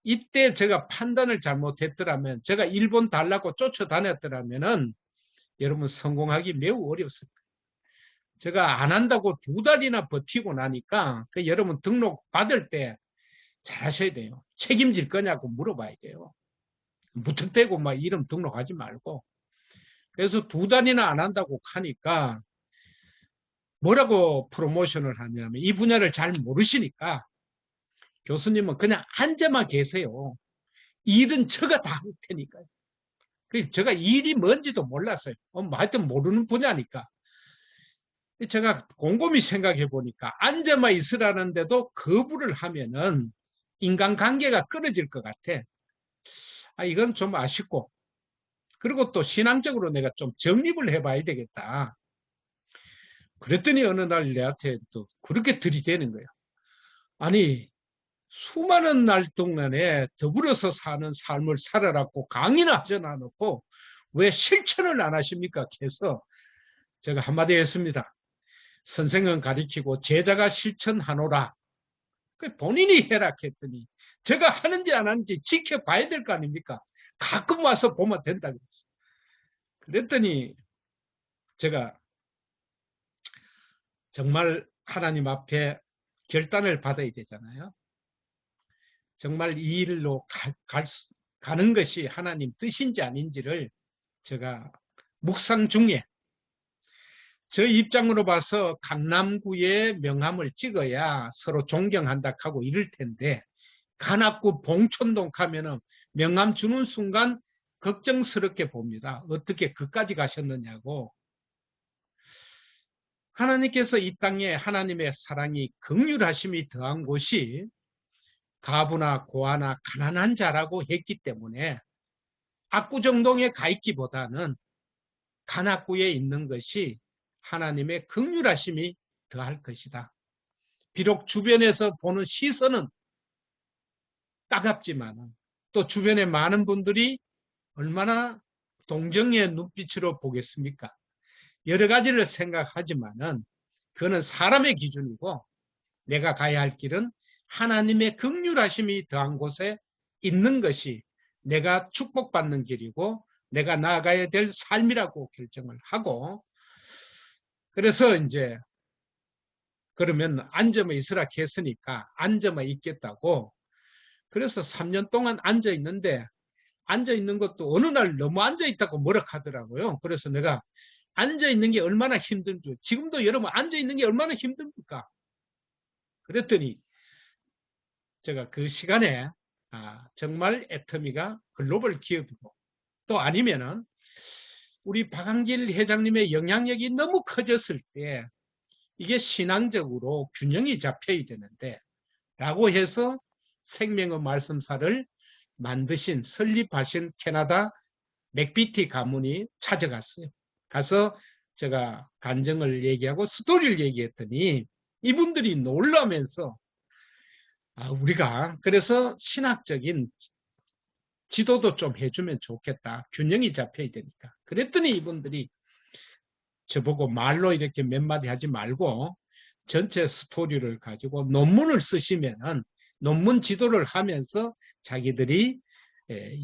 Speaker 1: 이때 제가 판단을 잘못했더라면, 제가 일본 달라고 쫓아다녔더라면은 여러분 성공하기 매우 어렵습니다. 제가 안 한다고 2달이나 버티고 나니까 여러분 등록 받을 때 잘 하셔야 돼요. 책임질 거냐고 물어봐야 돼요. 무턱대고 막 이름 등록하지 말고. 그래서 2달이나 안 한다고 하니까 뭐라고 프로모션을 하냐면 이 분야를 잘 모르시니까 교수님은 그냥 앉아만 계세요. 일은 제가 다 할 테니까요. 제가 일이 뭔지도 몰랐어요. 하여튼 모르는 분야니까. 제가 곰곰이 생각해 보니까 앉아만 있으라는데도 거부를 하면은 인간관계가 끊어질 것 같아. 이건 좀 아쉽고. 그리고 또 신앙적으로 내가 좀 정립을 해봐야 되겠다. 그랬더니 어느 날 내한테 또 그렇게 들이대는 거예요. 아니, 수많은 날 동안에 더불어서 사는 삶을 살아라고 강의나 하셔놔 놓고 왜 실천을 안 하십니까? 해서 제가 한마디 했습니다. 선생은 가리키고 제자가 실천하노라. 본인이 해라 했더니 제가 하는지 안 하는지 지켜봐야 될 거 아닙니까? 가끔 와서 보면 된다 그랬어요. 그랬더니 제가 정말 하나님 앞에 결단을 받아야 되잖아요. 정말 이 일로 가는 것이 하나님 뜻인지 아닌지를 제가 묵상 중에 저 입장으로 봐서 강남구의 명함을 찍어야 서로 존경한다 하고 이럴 텐데 관악구 봉천동 가면은 명함 주는 순간 걱정스럽게 봅니다. 어떻게 그까지 가셨느냐고. 하나님께서 이 땅에 하나님의 사랑이 긍휼하심이 더한 곳이 가부나 고아나 가난한 자라고 했기 때문에 압구정동에 가 있기보다는 관악구에 있는 것이 하나님의 긍휼하심이 더할 것이다. 비록 주변에서 보는 시선은 따갑지만 또 주변에 많은 분들이 얼마나 동정의 눈빛으로 보겠습니까? 여러 가지를 생각하지만은 그거는 사람의 기준이고 내가 가야 할 길은 하나님의 긍휼하심이 더한 곳에 있는 것이 내가 축복받는 길이고 내가 나아가야 될 삶이라고 결정을 하고 그래서 이제 그러면 앉아만 있으라 했으니까 앉아만 있겠다고 그래서 3년 동안 앉아 있는데 앉아 있는 것도 어느 날 너무 앉아 있다고 뭐라 하더라고요. 그래서 내가 앉아 있는 게 얼마나 힘든지 지금도 여러분 앉아 있는 게 얼마나 힘듭니까? 그랬더니 제가 그 시간에 정말 애터미가 글로벌 기업이고 또 아니면은 우리 박한길 회장님의 영향력이 너무 커졌을 때 이게 신앙적으로 균형이 잡혀야 되는데 라고 해서 생명의 말씀사를 만드신 설립하신 캐나다 맥비티 가문이 찾아갔어요. 가서 제가 간증을 얘기하고 스토리를 얘기했더니 이분들이 놀라면서 우리가 그래서 신학적인 지도도 좀 해주면 좋겠다. 균형이 잡혀야 되니까. 그랬더니 이분들이 저보고 말로 이렇게 몇 마디 하지 말고 전체 스토리를 가지고 논문을 쓰시면은 논문 지도를 하면서 자기들이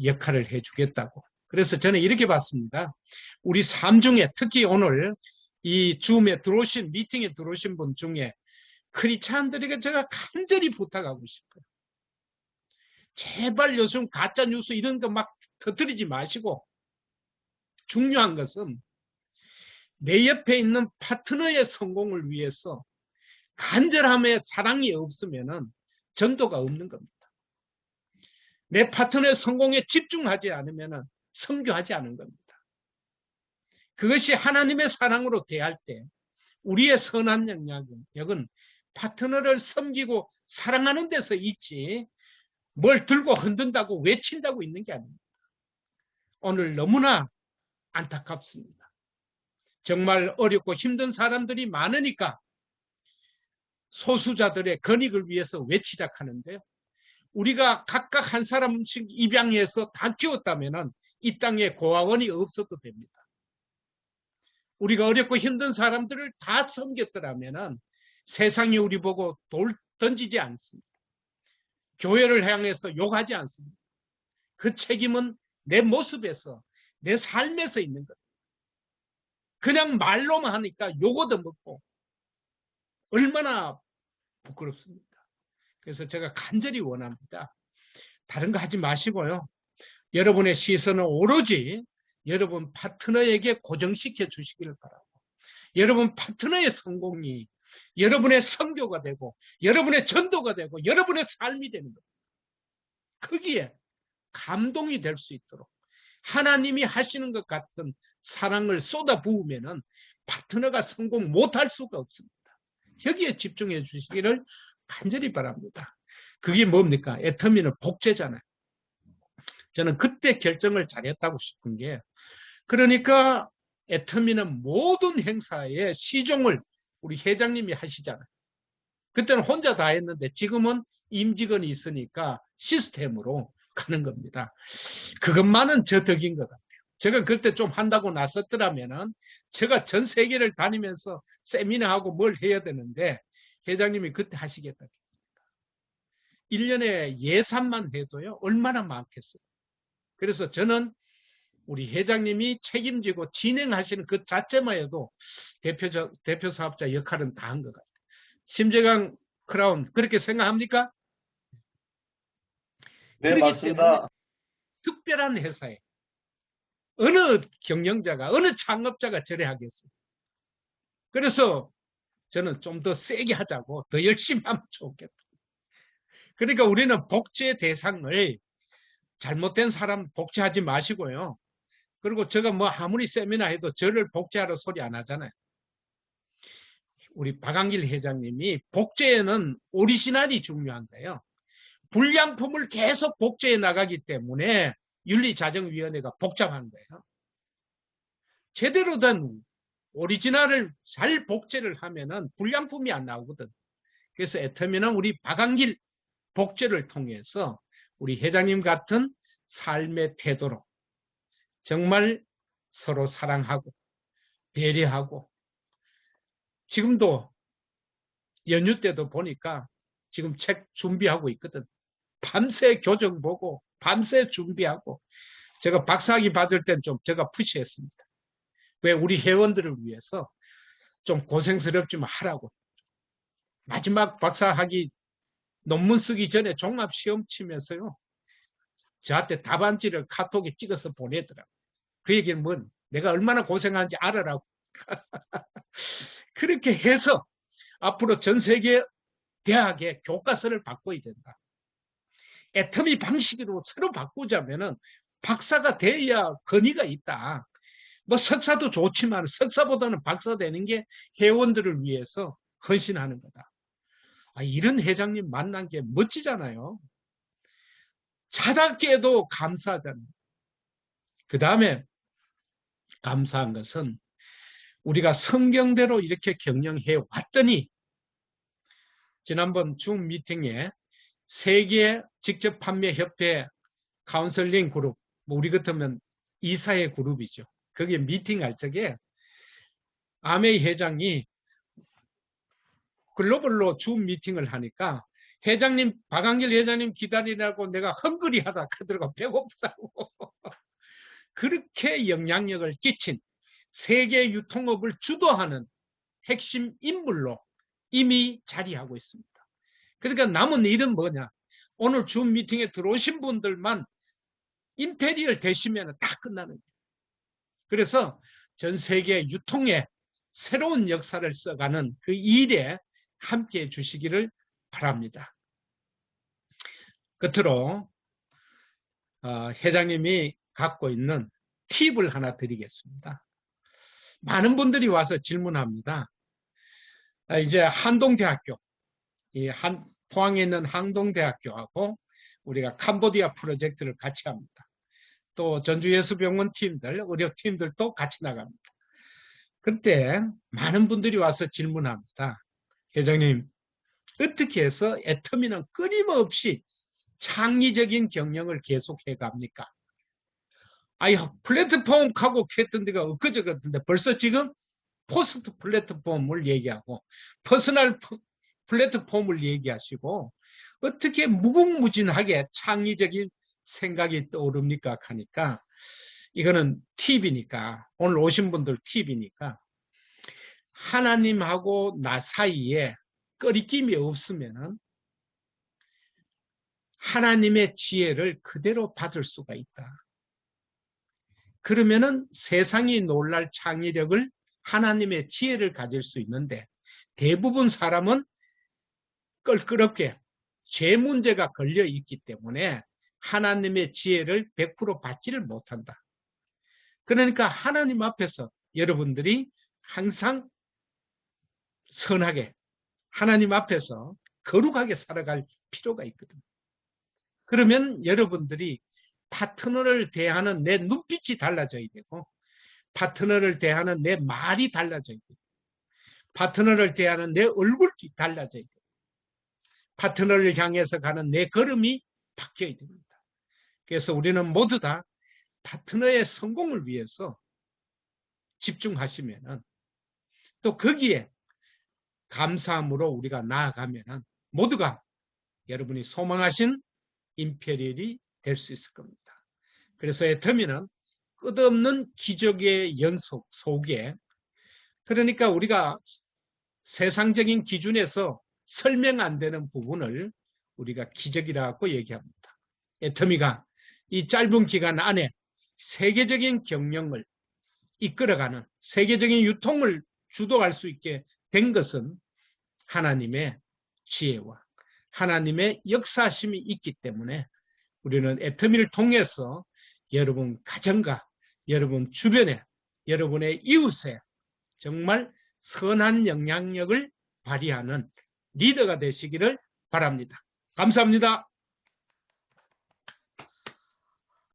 Speaker 1: 역할을 해주겠다고. 그래서 저는 이렇게 봤습니다. 우리 삶 중에 특히 오늘 이 줌에 들어오신 미팅에 들어오신 분 중에 크리스찬들에게 제가 간절히 부탁하고 싶어요. 제발 요즘 가짜뉴스 이런 거 막 터뜨리지 마시고 중요한 것은 내 옆에 있는 파트너의 성공을 위해서 간절함의 사랑이 없으면 전도가 없는 겁니다. 내 파트너의 성공에 집중하지 않으면 선교하지 않은 겁니다. 그것이 하나님의 사랑으로 대할 때 우리의 선한 영역은 파트너를 섬기고 사랑하는 데서 있지 뭘 들고 흔든다고 외친다고 있는 게 아닙니다. 오늘 너무나 안타깝습니다. 정말 어렵고 힘든 사람들이 많으니까 소수자들의 권익을 위해서 외치자 하는데요. 우리가 각각 한 사람씩 입양해서 다 키웠다면 이 땅에 고아원이 없어도 됩니다. 우리가 어렵고 힘든 사람들을 다 섬겼더라면 세상이 우리 보고 돌 던지지 않습니다. 교회를 향해서 욕하지 않습니다. 그 책임은 내 모습에서 내 삶에서 있는 것. 그냥 말로만 하니까 욕 얻어먹고 얼마나 부끄럽습니까? 그래서 제가 간절히 원합니다. 다른 거 하지 마시고요. 여러분의 시선은 오로지 여러분 파트너에게 고정시켜 주시기를 바라고 여러분 파트너의 성공이 여러분의 선교가 되고 여러분의 전도가 되고 여러분의 삶이 되는 겁니다. 거기에 감동이 될 수 있도록 하나님이 하시는 것 같은 사랑을 쏟아부으면 파트너가 성공 못할 수가 없습니다. 여기에 집중해 주시기를 간절히 바랍니다. 그게 뭡니까? 애터미는 복제잖아요. 저는 그때 결정을 잘했다고 싶은 게 그러니까 애터미는 모든 행사에 시종을 우리 회장님이 하시잖아요. 그때는 혼자 다 했는데 지금은 임직원이 있으니까 시스템으로 가는 겁니다. 그것만은 저 덕인 것 같아요. 제가 그때 좀 한다고 나섰더라면은 제가 전 세계를 다니면서 세미나하고 뭘 해야 되는데 회장님이 그때 하시겠다. 1년에 예산만 해도요, 얼마나 많겠어요. 그래서 저는 우리 회장님이 책임지고 진행하시는 그 자체만 해도 대표 사업자 역할은 다 한 것 같아요. 심재강 크라운, 그렇게 생각합니까?
Speaker 2: 네,
Speaker 1: 그렇기 때문에
Speaker 2: 맞습니다.
Speaker 1: 특별한 회사에 어느 경영자가, 어느 창업자가 저래 하겠어요. 그래서 저는 좀 더 세게 하자고, 더 열심히 하면 좋겠다. 그러니까 우리는 복제 대상을 잘못된 사람 복제하지 마시고요. 그리고 제가 뭐 아무리 세미나 해도 저를 복제하러 소리 안 하잖아요. 우리 박한길 회장님이 복제에는 오리지널이 중요한데요. 불량품을 계속 복제해 나가기 때문에 윤리자정위원회가 복잡한 거예요. 제대로 된 오리지널을 잘 복제를 하면은 불량품이 안 나오거든. 그래서 애터미는 우리 박한길 복제를 통해서 우리 회장님 같은 삶의 태도로 정말 서로 사랑하고 배려하고, 지금도 연휴 때도 보니까 지금 책 준비하고 있거든. 밤새 교정 보고 밤새 준비하고, 제가 박사학위 받을 땐 좀 제가 푸시했습니다. 왜? 우리 회원들을 위해서 좀 고생스럽지만 하라고. 마지막 박사학위 논문 쓰기 전에 종합시험 치면서요, 저한테 답안지를 카톡에 찍어서 보내더라고요. 그 얘기는 뭐 내가 얼마나 고생하는지 알아라고. 그렇게 해서 앞으로 전 세계 대학에 교과서를 바꿔야 된다. 애터미 방식으로 새로 바꾸자면은 박사가 돼야 권위가 있다. 뭐 석사도 좋지만 석사보다는 박사 되는 게 회원들을 위해서 헌신하는 거다. 이런 회장님 만난 게 멋지잖아요. 자답게도 감사하잖아요. 그 다음에 감사한 것은 우리가 성경대로 이렇게 경영해 왔더니, 지난번 줌 미팅에 세계 직접 판매 협회 카운슬링 그룹, 뭐 우리 같으면 이사회 그룹이죠. 거기에 미팅할 적에 아메이 회장이 글로벌로 줌 미팅을 하니까 회장님, 박한길 회장님 기다리라고 내가 헝그리 하다 그들과 배고프다고. 그렇게 영향력을 끼친 세계 유통업을 주도하는 핵심 인물로 이미 자리하고 있습니다. 그러니까 남은 일은 뭐냐? 오늘 줌 미팅에 들어오신 분들만 임페리얼 되시면 다 끝나는 거예요. 그래서 전 세계 유통에 새로운 역사를 써가는 그 일에 함께해 주시기를 바랍니다. 끝으로 회장님이 갖고 있는 팁을 하나 드리겠습니다. 많은 분들이 와서 질문합니다. 이제 한동대학교, 포항에 있는 한동대학교하고 우리가 캄보디아 프로젝트를 같이 합니다. 또 전주예수병원 팀들, 의료팀들도 같이 나갑니다. 그때 많은 분들이 와서 질문합니다. 회장님, 어떻게 해서 애터미는 끊임없이 창의적인 경영을 계속해 갑니까? 플랫폼 하고 했던 데가 엊그제 같은데 벌써 지금 포스트 플랫폼을 얘기하고 퍼스널 플랫폼을 얘기하시고 어떻게 무궁무진하게 창의적인 생각이 떠오릅니까? 하니까 이거는 팁이니까, 오늘 오신 분들 팁이니까, 하나님하고 나 사이에 꺼리낌이 없으면은 하나님의 지혜를 그대로 받을 수가 있다. 그러면은 세상이 놀랄 창의력을, 하나님의 지혜를 가질 수 있는데, 대부분 사람은 껄끄럽게 죄 문제가 걸려 있기 때문에 하나님의 지혜를 100% 받지를 못한다. 그러니까 하나님 앞에서 여러분들이 항상 선하게, 하나님 앞에서 거룩하게 살아갈 필요가 있거든요. 그러면 여러분들이 파트너를 대하는 내 눈빛이 달라져야 되고, 파트너를 대하는 내 말이 달라져야 되고, 파트너를 대하는 내 얼굴이 달라져야 되고, 파트너를 향해서 가는 내 걸음이 바뀌어야 됩니다. 그래서 우리는 모두 다 파트너의 성공을 위해서 집중하시면은 또 거기에 감사함으로 우리가 나아가면은 모두가 여러분이 소망하신 임페리얼이 될 수 있을 겁니다. 그래서 애터미는 끝없는 기적의 연속 속에, 그러니까 우리가 세상적인 기준에서 설명 안 되는 부분을 우리가 기적이라고 얘기합니다. 애터미가 이 짧은 기간 안에 세계적인 경영을 이끌어가는, 세계적인 유통을 주도할 수 있게 된 것은 하나님의 지혜와 하나님의 역사심이 있기 때문에 우리는 애터미를 통해서 여러분 가정과 여러분 주변에, 여러분의 이웃에 정말 선한 영향력을 발휘하는 리더가 되시기를 바랍니다. 감사합니다.